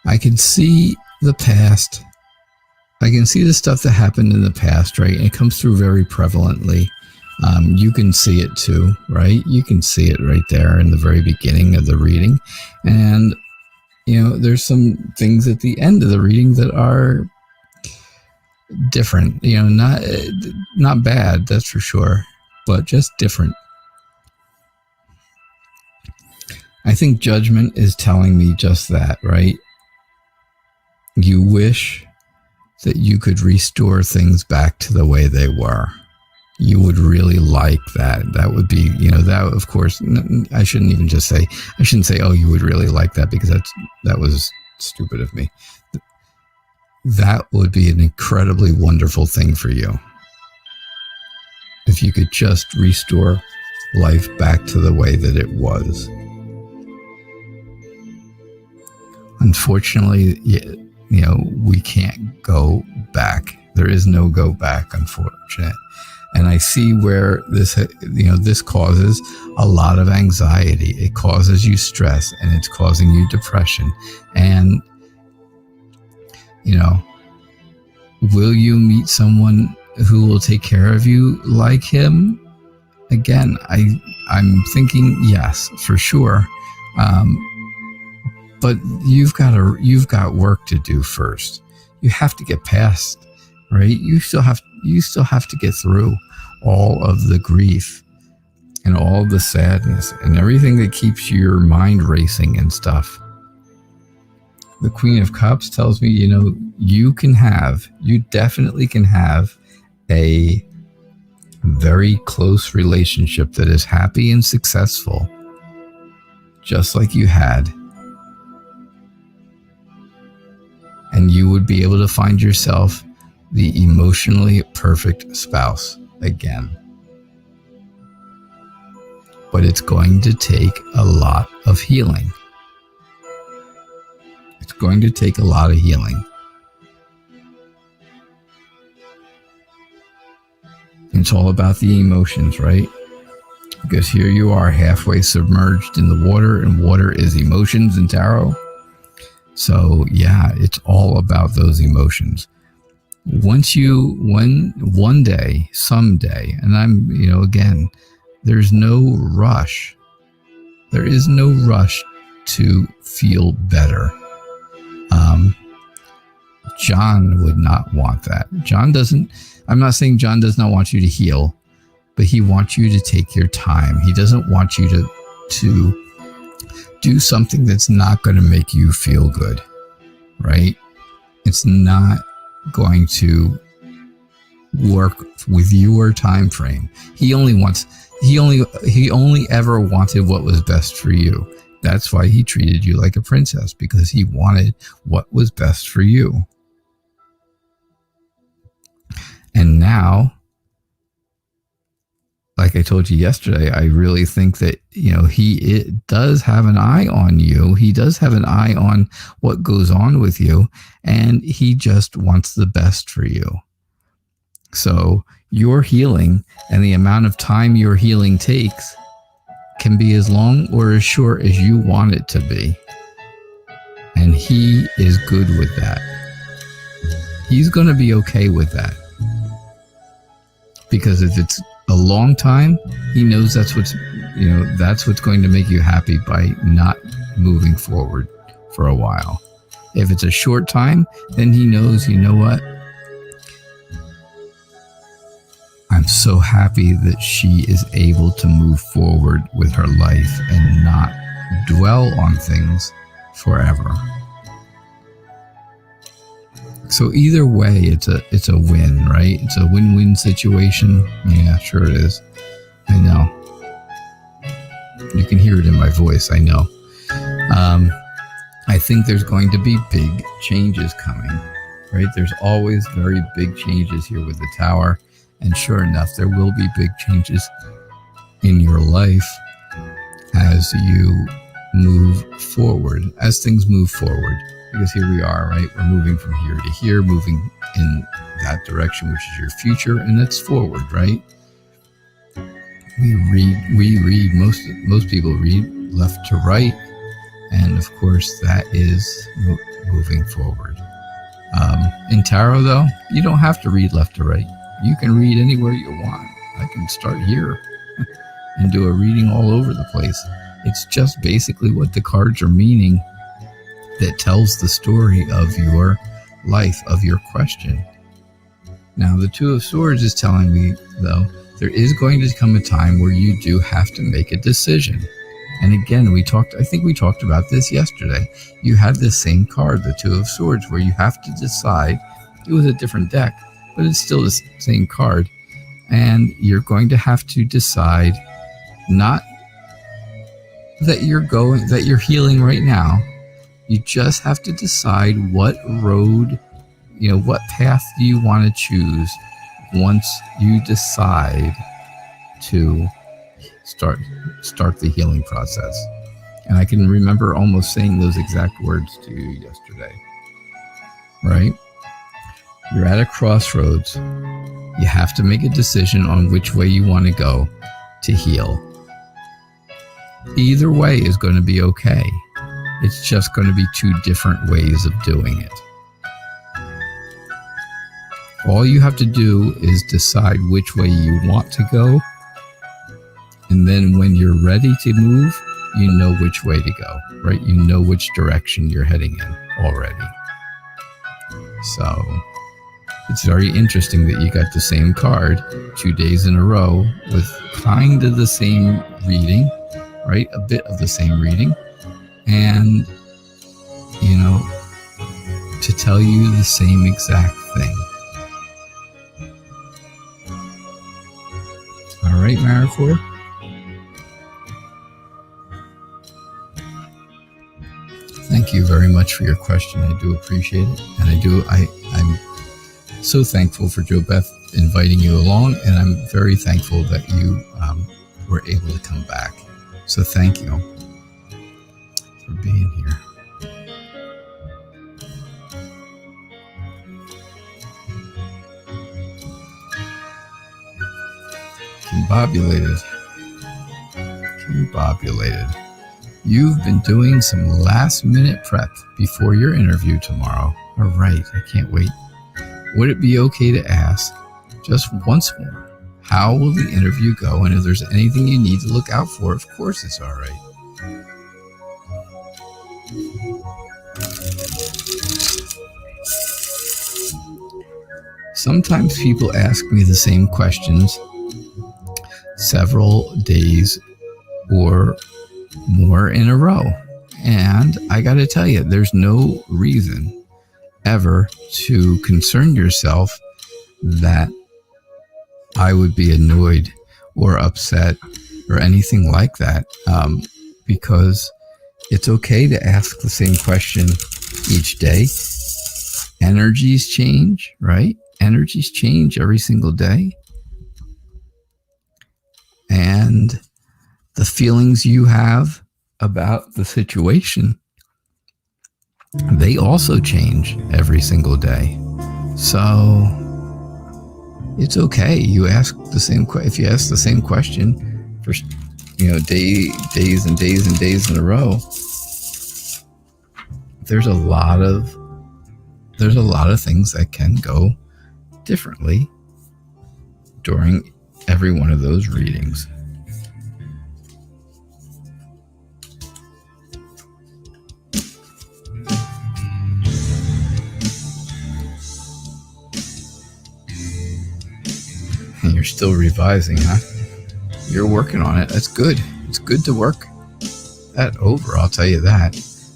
I can see the past. I can see the stuff that happened in the past, right? And it comes through very prevalently. You can see it too, right? You can see it right there in the very beginning of the reading. And, there's some things at the end of the reading that are different, not bad, that's for sure, but just different. I think judgment is telling me just that, right? You wish that you could restore things back to the way they were. You would really like that. That would be, that, of course, I shouldn't say, oh, you would really like that, because that was stupid of me. That would be an incredibly wonderful thing for you. If you could just restore life back to the way that it was. Unfortunately, we can't go back. There is no go back, unfortunate. And I see where this causes a lot of anxiety. It causes you stress, and it's causing you depression. And, will you meet someone who will take care of you like him? Again, I'm thinking yes, for sure. But you've got work to do first. You have to get past, right? You still have to get through all of the grief and all the sadness and everything that keeps your mind racing and stuff. The Queen of Cups tells me, you definitely can have a very close relationship that is happy and successful, just like you had. And you would be able to find yourself the emotionally perfect spouse again. But it's going to take a lot of healing. It's going to take a lot of healing. It's all about the emotions, right? Because here you are halfway submerged in the water, and water is emotions in tarot. So yeah, it's all about those emotions. One day, someday, and again, there's no rush. There is no rush to feel better. John would not want that. I'm not saying John does not want you to heal, but he wants you to take your time. He doesn't want you to do something that's not going to make you feel good, right? It's not going to work with your time frame. He only ever wanted what was best for you. That's why he treated you like a princess, because he wanted what was best for you. And now, like I told you yesterday, I really think that, he does have an eye on you. He does have an eye on what goes on with you, and he just wants the best for you. So your healing and the amount of time your healing takes can be as long or as short as you want it to be. And he is good with that. He's going to be okay with that. Because if it's a long time, he knows that's what's going to make you happy by not moving forward for a while. If it's a short time, then he knows, what? I'm so happy that she is able to move forward with her life and not dwell on things forever. So either way, it's a win, right? It's a win-win situation. Yeah, sure it is. I know. You can hear it in my voice, I know. I think there's going to be big changes coming, right? There's always very big changes here with the Tower. And sure enough, there will be big changes in your life as you move forward, as things move forward. Because here we are, right? We're moving from here to here, moving in that direction, which is your future, and that's forward, right? We read, most people read left to right, and of course that is moving forward. In tarot, though, you don't have to read left to right. You can read anywhere you want. I can start here and do a reading all over the place. It's just basically what the cards are meaning that tells the story of your life, of your question. Now, the Two of Swords is telling me, though, there is going to come a time where you do have to make a decision. And again, I think we talked about this yesterday. You had this same card, the Two of Swords, where you have to decide. It was a different deck, but it's still the same card. And you're going to have to decide not that you're healing right now. You just have to decide what road, what path do you want to choose once you decide to start the healing process. And I can remember almost saying those exact words to you yesterday, right? You're at a crossroads. You have to make a decision on which way you want to go to heal. Either way is going to be okay. It's just going to be two different ways of doing it. All you have to do is decide which way you want to go. And then when you're ready to move, you know which way to go, right? You know which direction you're heading in already. So it's very interesting that you got the same card 2 days in a row with kind of the same reading, right? A bit of the same reading. And, you know, to tell you the same exact thing. All right, Maricor? Thank you very much for your question. I do appreciate it. And I'm so thankful for Jo Beth inviting you along, and I'm very thankful that you were able to come back. So thank you for being here. Combobulated. You've been doing some last-minute prep before your interview tomorrow. All right, I can't wait. Would it be okay to ask, just once more, how will the interview go? And if there's anything you need to look out for, of course it's all right. Sometimes people ask me the same questions several days or more in a row. And I got to tell you, there's no reason ever to concern yourself that I would be annoyed or upset or anything like that, because it's okay to ask the same question each day. Energies change, right? Energies change every single day. And the feelings you have about the situation, they also change every single day. So it's okay. You ask the same if you ask the same question for days and days and days in a row, there's a lot of things that can go differently during every one of those readings. And you're still revising, huh? You're working on it. That's good. It's good to work that over, I'll tell you that.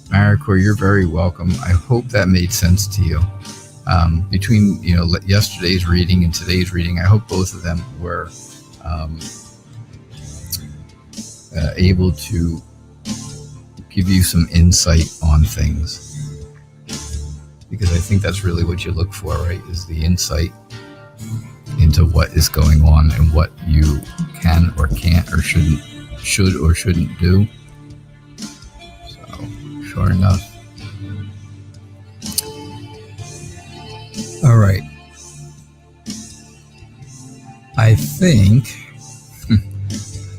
Maricor, you're very welcome. I hope that made sense to you. Between yesterday's reading and today's reading, I hope both of them were able to give you some insight on things, because I think that's really what you look for, right? Is the insight into what is going on and what you can or can't or should or shouldn't do. So, sure enough. All right. I think,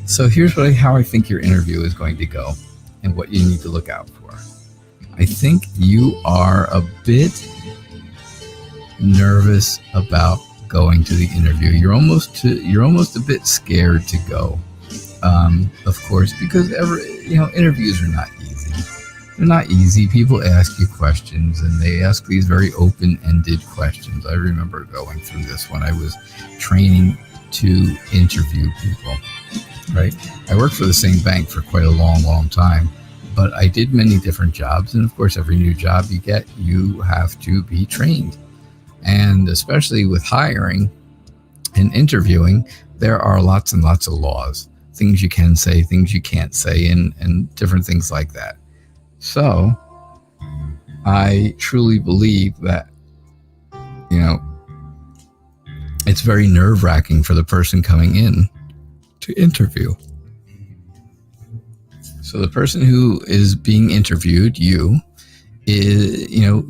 so here's how I think your interview is going to go and what you need to look out for. I think you are a bit nervous about going to the interview. You're almost a bit scared to go, of course, because interviews are not easy. They're not easy. People ask you questions, and they ask these very open-ended questions. I remember going through this when I was training to interview people, right? I worked for the same bank for quite a long time, but I did many different jobs. And of course, every new job you get, you have to be trained. And especially with hiring and interviewing, there are lots and lots of laws, things you can say, things you can't say, and different things like that. So I truly believe that, it's very nerve-wracking for the person coming in to interview. So the person who is being interviewed,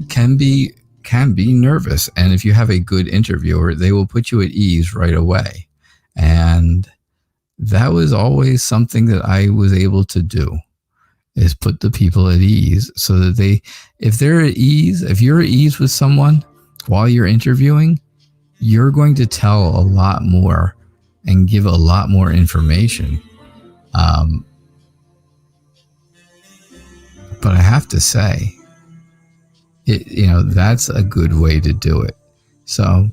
can can be nervous. And if you have a good interviewer, they will put you at ease right away. And that was always something that I was able to do, is put the people at ease so that if they're at ease, if you're at ease with someone while you're interviewing, you're going to tell a lot more and give a lot more information. But I have to say, that's a good way to do it. So,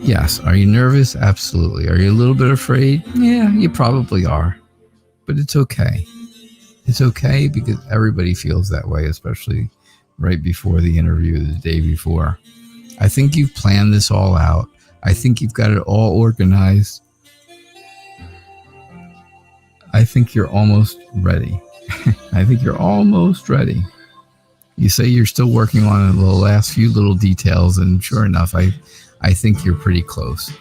yes. Are you nervous? Absolutely. Are you a little bit afraid? Yeah, you probably are. But it's okay. It's okay, because everybody feels that way, especially right before the interview, the day before. I think you've planned this all out. I think you've got it all organized. I think you're almost ready. I think you're almost ready. You say you're still working on the last few little details, and sure enough, I think you're pretty close.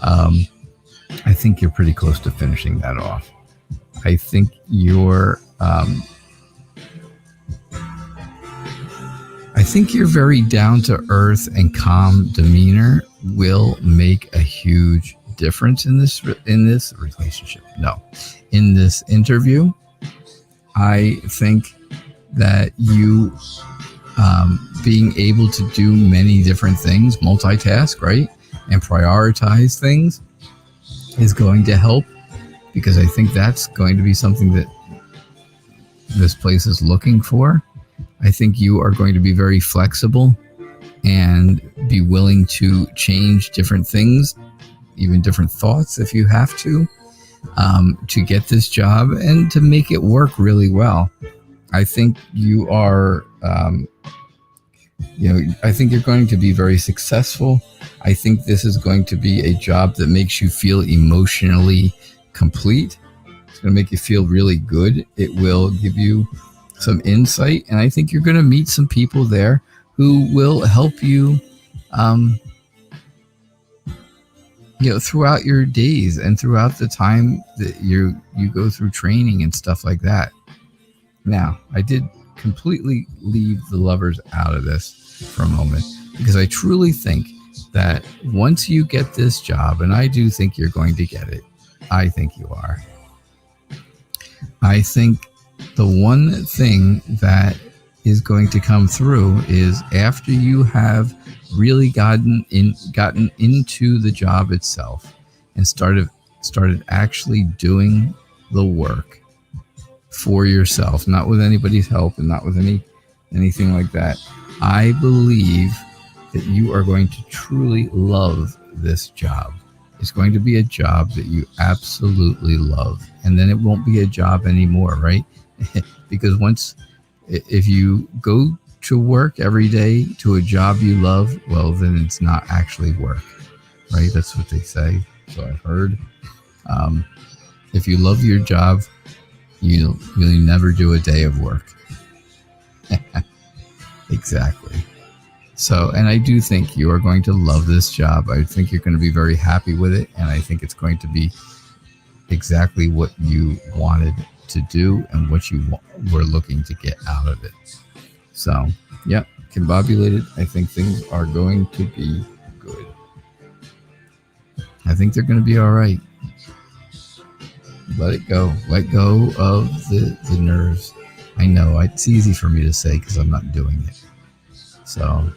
I think you're pretty close to finishing that off. I think your very down to earth and calm demeanor will make a huge difference in this relationship. No, in this interview. I think that you being able to do many different things, multitask, right, and prioritize things is going to help, because I think that's going to be something that this place is looking for. I think you are going to be very flexible and be willing to change different things, even different thoughts if you have to get this job and to make it work really well. I think you are, I think you're going to be very successful. I think this is going to be a job that makes you feel emotionally complete. It's going to make you feel really good. It will give you some insight. And I think you're going to meet some people there who will help you, throughout your days and throughout the time that you go through training and stuff like that. Now, I did completely leave the lovers out of this for a moment, because I truly think that once you get this job, and I do think you're going to get it, I think you are. I think the one thing that is going to come through is after you have really gotten into the job itself and started actually doing the work for yourself, not with anybody's help and not with anything like that. I believe that you are going to truly love this job. It's going to be a job that you absolutely love, and then it won't be a job anymore, right? Because if you go to work every day to a job you love, well, then it's not actually work, right? That's what they say. So I've heard. If you love your job, you'll never do a day of work. Exactly. So, and I do think you are going to love this job. I think you're going to be very happy with it, and I think it's going to be exactly what you wanted to do and what you were looking to get out of it. So, yeah, combobulated. I think things are going to be good. I think they're going to be all right. Let it go. Let go of the nerves. I know it's easy for me to say because I'm not doing it. So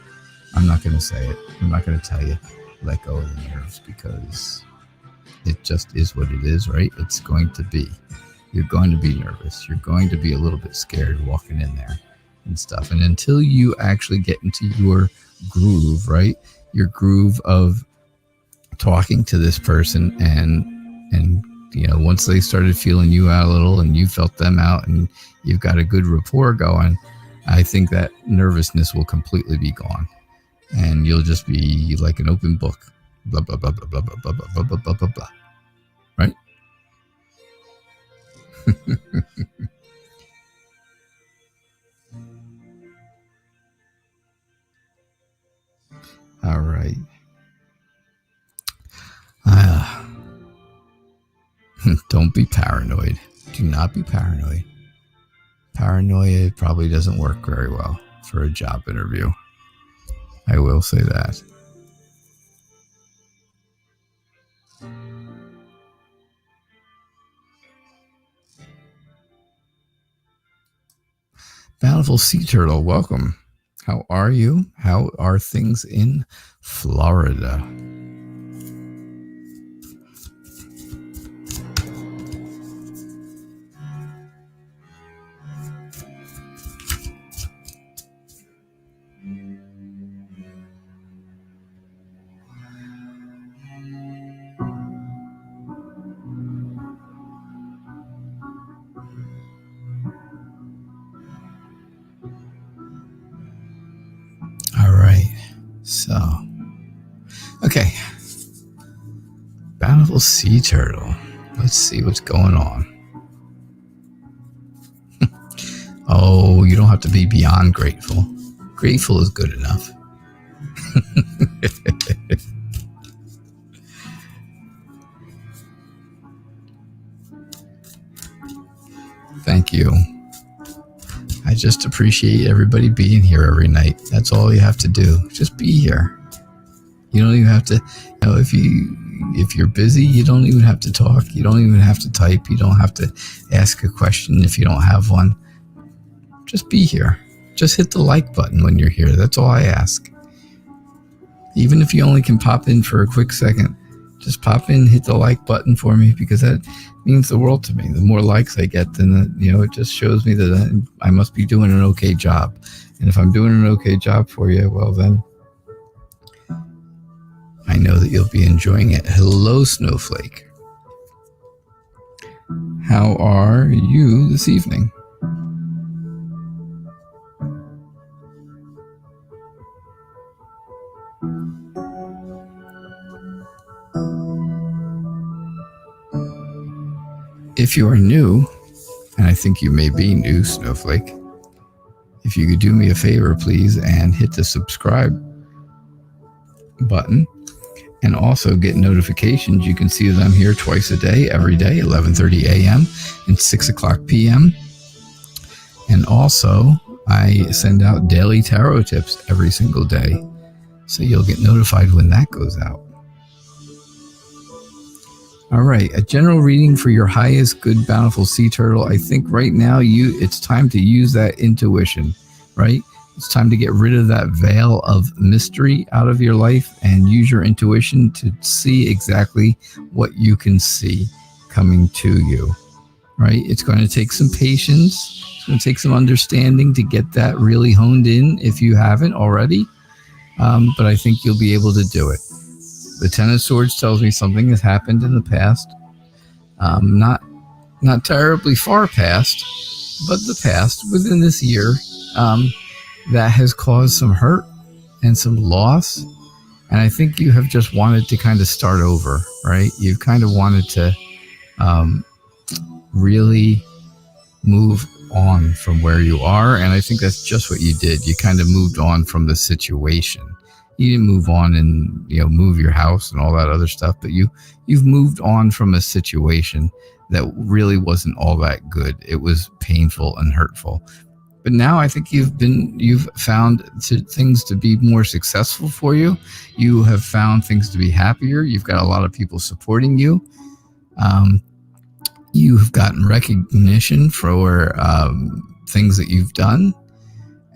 I'm not going to say it. I'm not going to tell you let go of the nerves, because it just is what it is, right? It's going to be. You're going to be nervous. You're going to be a little bit scared walking in there and stuff. And until you actually get into your groove, right? Your groove of talking to this person and once they started feeling you out a little and you felt them out and you've got a good rapport going, I think that nervousness will completely be gone. And you'll just be like an open book. Blah, blah, blah, blah, blah, blah, blah, blah, blah, blah, blah, blah. Right? All right. Don't be paranoid. Do not be paranoid. Paranoia probably doesn't work very well for a job interview. I will say that. Bountiful Sea Turtle, welcome. How are you? How are things in Florida? All right. So, okay. Bountiful Sea Turtle. Let's see what's going on. Oh, you don't have to be beyond grateful. Grateful is good enough. Thank you. I just appreciate everybody being here every night. That's all you have to do. Just be here. You don't even have to, if you're busy, you don't even have to talk. You don't even have to type. You don't have to ask a question if you don't have one. Just be here. Just hit the like button when you're here. That's all I ask. Even if you only can pop in for a quick second, just pop in, hit the like button for me, because that means the world to me. The more likes I get, then it just shows me that I must be doing an okay job. And if I'm doing an okay job for you, well then, I know that you'll be enjoying it. Hello, Snowflake. How are you this evening? If you are new, and I think you may be new, Snowflake, if you could do me a favor, please, and hit the subscribe button, and also get notifications. You can see that I'm here twice a day, every day, 11:30 a.m. and 6 o'clock p.m. And also, I send out daily tarot tips every single day, so you'll get notified when that goes out. All right, a general reading for your highest good, bountiful sea turtle. I think right now it's time to use that intuition, right? It's time to get rid of that veil of mystery out of your life and use your intuition to see exactly what you can see coming to you, right? It's going to take some patience. It's going to take some understanding to get that really honed in if you haven't already, but I think you'll be able to do it. The Ten of Swords tells me something has happened in the past, not terribly far past, but the past within this year, that has caused some hurt and some loss. And I think you have just wanted to kind of start over, right? You've kind of wanted to really move on from where you are. And I think that's just what you did. You kind of moved on from the situation. You didn't move on and, move your house and all that other stuff, but you've moved on from a situation that really wasn't all that good. It was painful and hurtful. But now I think you've found things to be more successful for you. You have found things to be happier. You've got a lot of people supporting you. You've gotten recognition for things that you've done.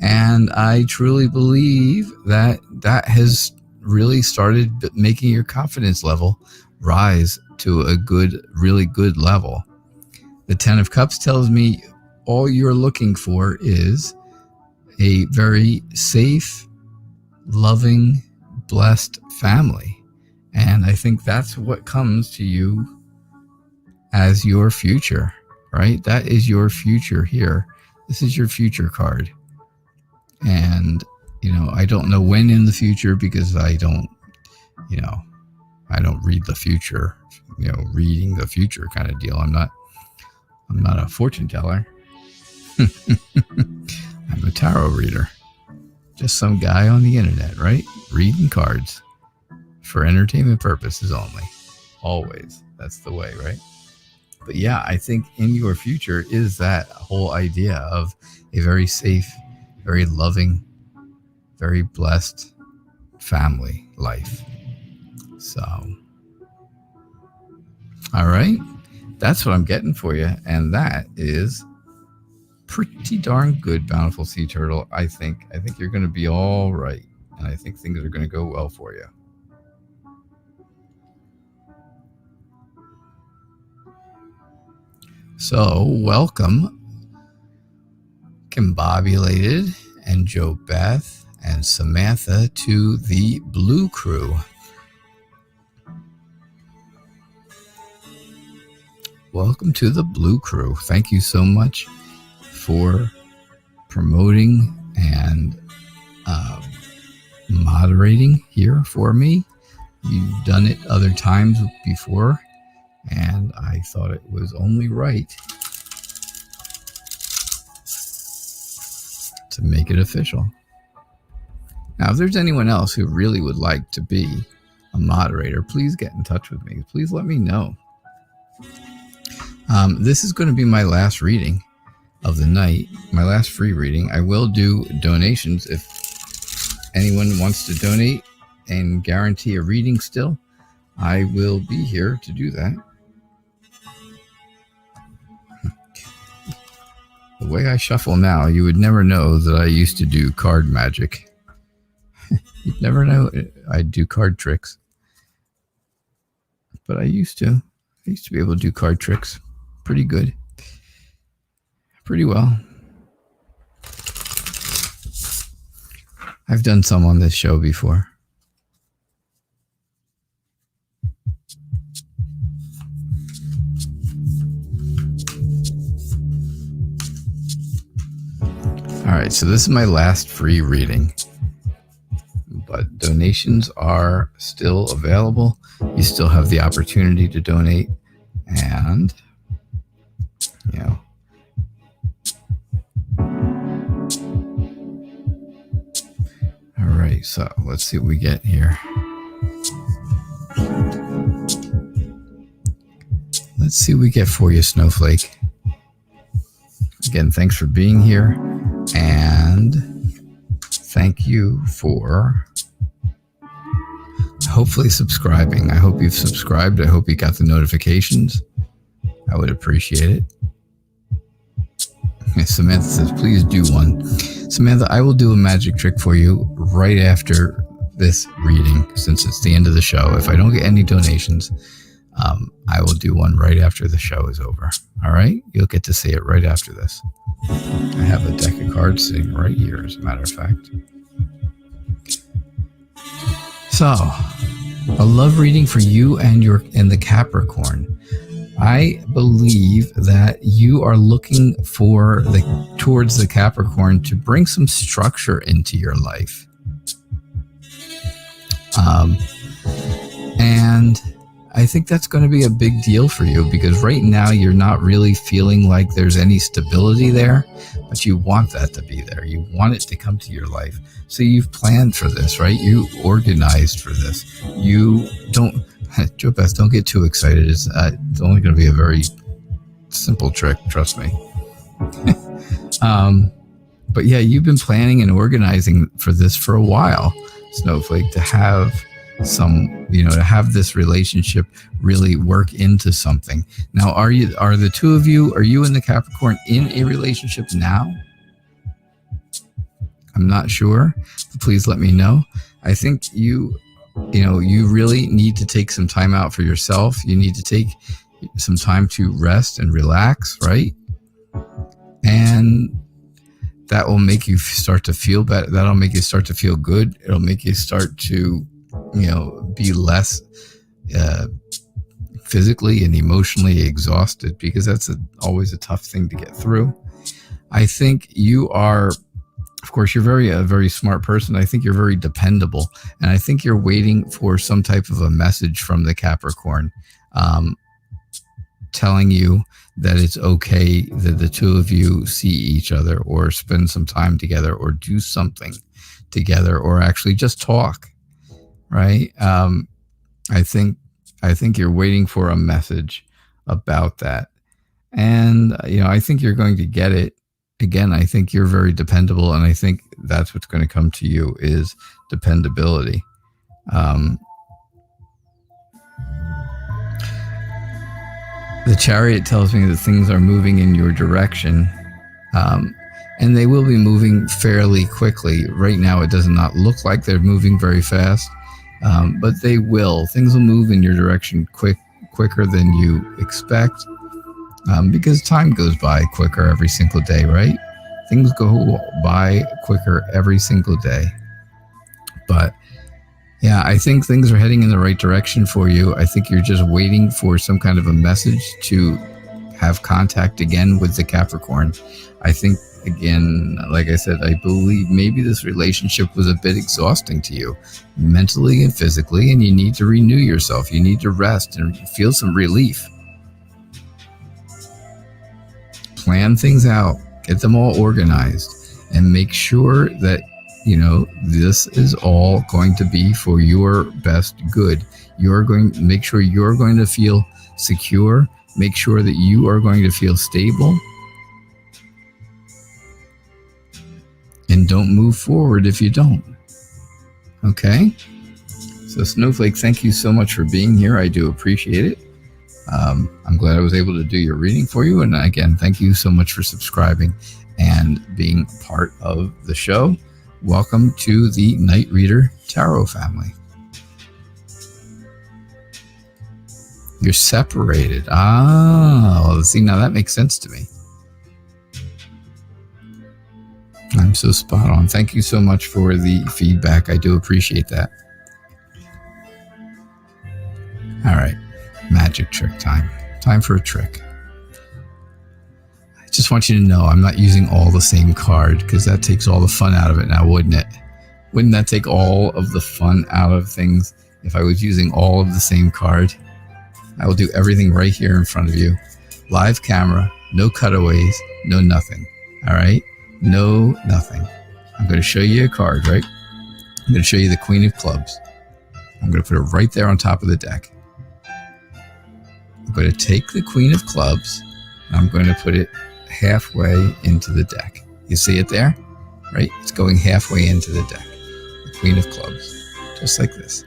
And I truly believe that has really started making your confidence level rise to a really good level. The Ten of Cups tells me all you're looking for is a very safe, loving, blessed family. And I think that's what comes to you as your future, right? That is your future here. This is your future card. And, I don't know when in the future, because I don't read the future, reading the future kind of deal. I'm not a fortune teller. I'm a tarot reader. Just some guy on the internet, right? Reading cards for entertainment purposes only. Always. That's the way, right? But yeah, I think in your future is that whole idea of a very safe, very loving, very blessed family life. So, all right, that's what I'm getting for you. And that is pretty darn good, Bountiful Sea Turtle. I think you're going to be all right. And I think things are going to go well for you. So, welcome, Combobulated and Jo Beth and Samantha, to the Blue Crew. Welcome to the Blue Crew. Thank you so much for promoting and moderating here for me. You've done it other times before, and I thought it was only right to make it official. Now, if there's anyone else who really would like to be a moderator, please get in touch with me. Please let me know. This is going to be my last reading of the night, my last free reading. I will do donations if anyone wants to donate and guarantee a reading still. I will be here to do that. The way I shuffle now, you would never know that I used to do card magic. You'd never know I do card tricks. But I used to. I used to be able to do card tricks pretty good. Pretty well. I've done some on this show before. All right, so this is my last free reading, but donations are still available. You still have the opportunity to donate, and you know, all right, so let's see what we get here. Let's see what we get for you, Snowflake. Again, thanks for being here, and thank you for hopefully subscribing. I hope you've subscribed. I hope you got the notifications. I would appreciate it. Samantha says, please do one. Samantha, I will do a magic trick for you right after this reading, since it's the end of the show. If I don't get any donations, I will do one right after the show is over. All right? You'll get to see it right after this. I have a deck of cards sitting right here, as a matter of fact. So, a love reading for you and the Capricorn. I believe that you are looking towards the Capricorn to bring some structure into your life. And I think that's going to be a big deal for you, because right now you're not really feeling like there's any stability there, but you want that to be there. You want it to come to your life. So you've planned for this, right? You organized for this. You don't, Jo Beth, don't get too excited. It's only going to be a very simple trick, trust me. But yeah, you've been planning and organizing for this for a while, Snowflake, to have to have this relationship really work into something. Now, are the two of you, are you and the Capricorn in a relationship now? I'm not sure. Please let me know. I think you really need to take some time out for yourself. You need to take some time to rest and relax, right? And that will make you start to feel better. That'll make you start to feel good. It'll make you start to, be less physically and emotionally exhausted, because that's always a tough thing to get through. I think you are, of course, you're a very smart person. I think you're very dependable. And I think you're waiting for some type of a message from the Capricorn, telling you that it's okay that the two of you see each other, or spend some time together, or do something together, or actually just talk, right? I think you're waiting for a message about that. And, I think you're going to get it. again, I think you're very dependable, and I think that's what's going to come to you is dependability. The Chariot tells me that things are moving in your direction, and they will be moving fairly quickly. Right now, it does not look like they're moving very fast, but they will. Things will move in your direction quicker than you expect, because time goes by quicker every single day, right? Things go by quicker every single day. But yeah, I think things are heading in the right direction for you. I think you're just waiting for some kind of a message to have contact again with the Capricorn. I think, again, like I said, I believe maybe this relationship was a bit exhausting to you, mentally and physically, and you need to renew yourself. You need to rest and feel some relief. Plan things out, get them all organized, and make sure that this is all going to be for your best good. You're going to make sure you're going to feel secure. Make sure that you are going to feel stable. And don't move forward if you don't. Okay? So Snowflake, thank you so much for being here. I do appreciate it. I'm glad I was able to do your reading for you. And again, thank you so much for subscribing and being part of the show. Welcome to the Knight Reader Tarot family. You're separated. See, now that makes sense to me. I'm so spot on. Thank you so much for the feedback. I do appreciate that. All right. Magic trick time. Time for a trick. I just want you to know I'm not using all the same card because that takes all the fun out of it now, wouldn't it? Wouldn't that take all of the fun out of things if I was using all of the same card? I will do everything right here in front of you. Live camera, no cutaways, no nothing. All right? No nothing. I'm going to show you a card, right? I'm going to show you the Queen of Clubs. I'm going to put it right there on top of the deck. I'm going to take the Queen of Clubs and I'm going to put it halfway into the deck. You see it there? Right? It's going halfway into the deck. The Queen of Clubs. Just like this.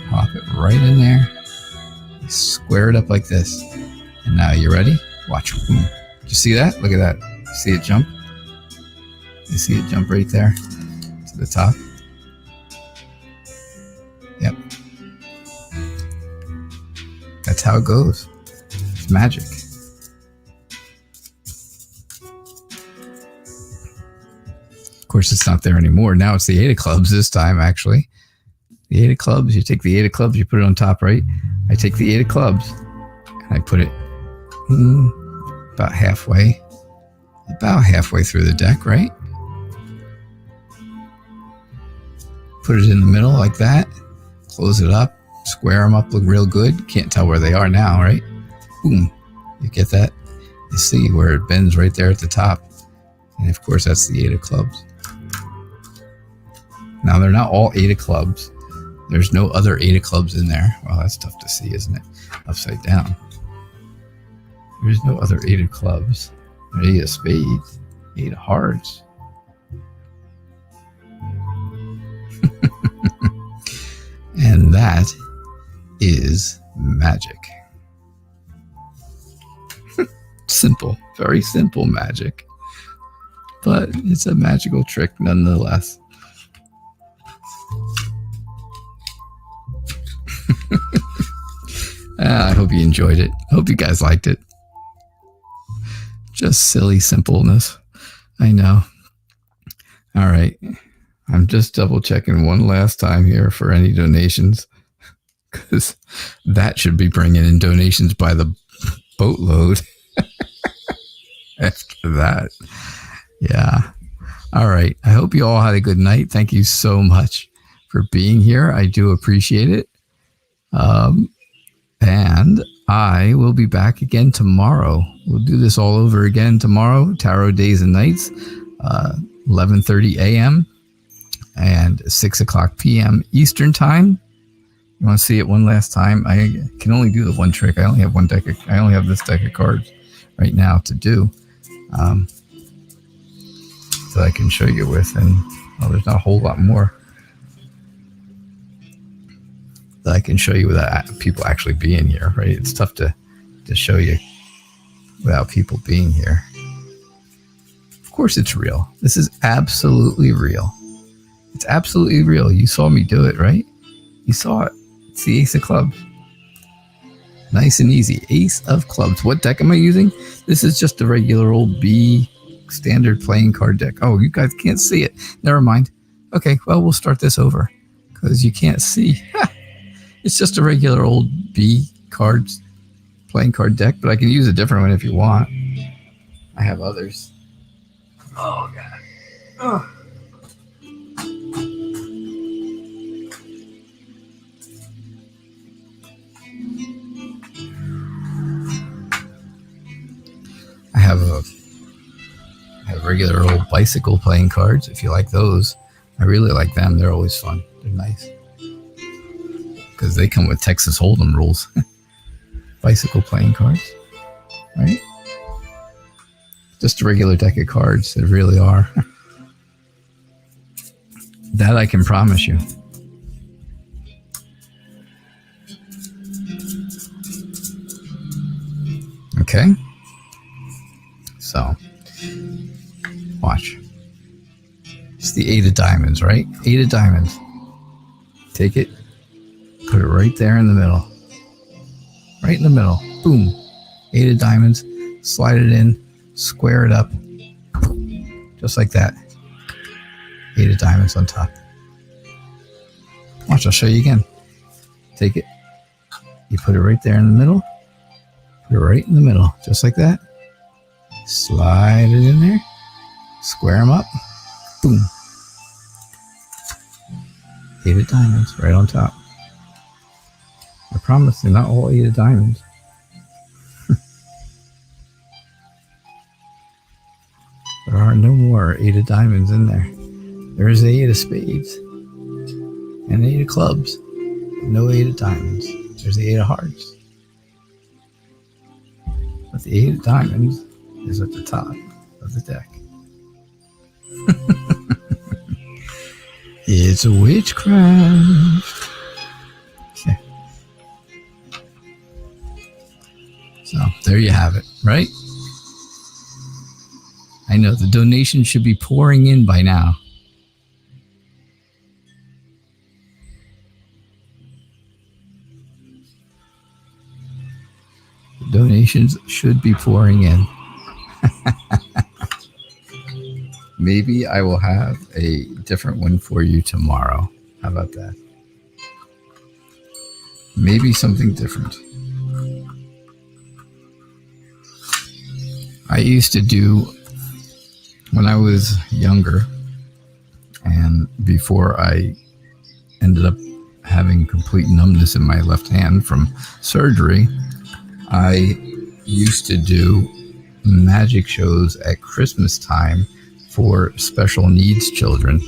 Pop it right in there. Square it up like this. And now you ready? Watch. Boom. Did you see that? Look at that. You see it jump? You see it jump right there to the top? Yep. That's how it goes. It's magic. Of course, it's not there anymore. Now it's the 8 of clubs this time, actually. The 8 of clubs, you take the 8 of clubs, you put it on top, right? I take the 8 of clubs and I put it about halfway through the deck, right? Put it in the middle like that. Close it up. Square them up, look real good. Can't tell where they are now, right? Boom. You get that? You see where it bends right there at the top. And of course, that's the 8 of clubs. Now, they're not all 8 of clubs. There's no other 8 of clubs in there. Well, that's tough to see, isn't it? Upside down. There's no other 8 of clubs. 8 of spades. 8 of hearts. And that is magic. Simple. Very simple magic. But it's a magical trick nonetheless. I hope you enjoyed it. I hope you guys liked it. Just silly simpleness. I know. All right. I'm just double checking one last time here for any donations, because that should be bringing in donations by the boatload after that. Yeah. All right. I hope you all had a good night. Thank you so much for being here. I do appreciate it. And I will be back again tomorrow. We'll do this all over again tomorrow. Tarot Days and Nights, 11:30 a.m. and 6 o'clock p.m. Eastern Time. You want to see it one last time? I can only do the one trick. I only have this deck of cards right now to do. that I can show you with, and well, there's not a whole lot more that I can show you without people actually being here, right? It's tough to show you without people being here. Of course it's real. This is absolutely real. It's absolutely real. You saw me do it, right? You saw it. It's the Ace of Clubs. Nice and easy. Ace of Clubs. What deck am I using? This is just a regular old B standard playing card deck. Oh, you guys can't see it. Never mind. Okay, well, we'll start this over because you can't see. It's just a regular old B cards playing card deck, but I can use a different one if you want. I have others. Oh, God. Oh. I have regular old bicycle playing cards, if you like those. I really like them. They're always fun. They're nice. Because they come with Texas Hold'em rules. Bicycle playing cards. Right? Just a regular deck of cards. They really are. That I can promise you. Okay? So, watch. It's the 8 of diamonds, right? 8 of diamonds. Take it. Put it right there in the middle. Right in the middle. Boom. 8 of diamonds. Slide it in. Square it up. Just like that. 8 of diamonds on top. Watch, I'll show you again. Take it. You put it right there in the middle. Put it right in the middle. Just like that. Slide it in there. Square them up. Boom. 8 of diamonds right on top. I promise they're not all 8 of diamonds. There are no more 8 of diamonds in there. There is 8 of spades and 8 of clubs. No 8 of diamonds. There's the 8 of hearts. But the 8 of diamonds is at the top of the deck. It's a witchcraft. Okay. So there you have it, right? I know the donation should be pouring in by now. The donations should be pouring in. Maybe I will have a different one for you tomorrow. How about that? Maybe something different. I used to do, when I was younger and before I ended up having complete numbness in my left hand from surgery, I used to do magic shows at Christmas time for special needs children.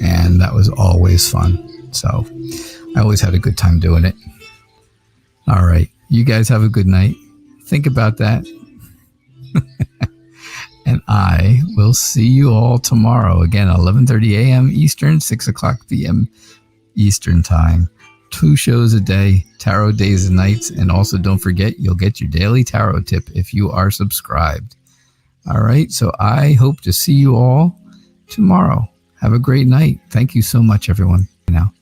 And that was always fun. So I always had a good time doing it. All right. You guys have a good night. Think about that. And I will see you all tomorrow. Again, 11:30 a.m. Eastern, 6 o'clock p.m. Eastern time. 2 shows a day, tarot days and nights. And also don't forget, you'll get your daily tarot tip if you are subscribed. All right. So I hope to see you all tomorrow. Have a great night. Thank you so much, everyone. Now.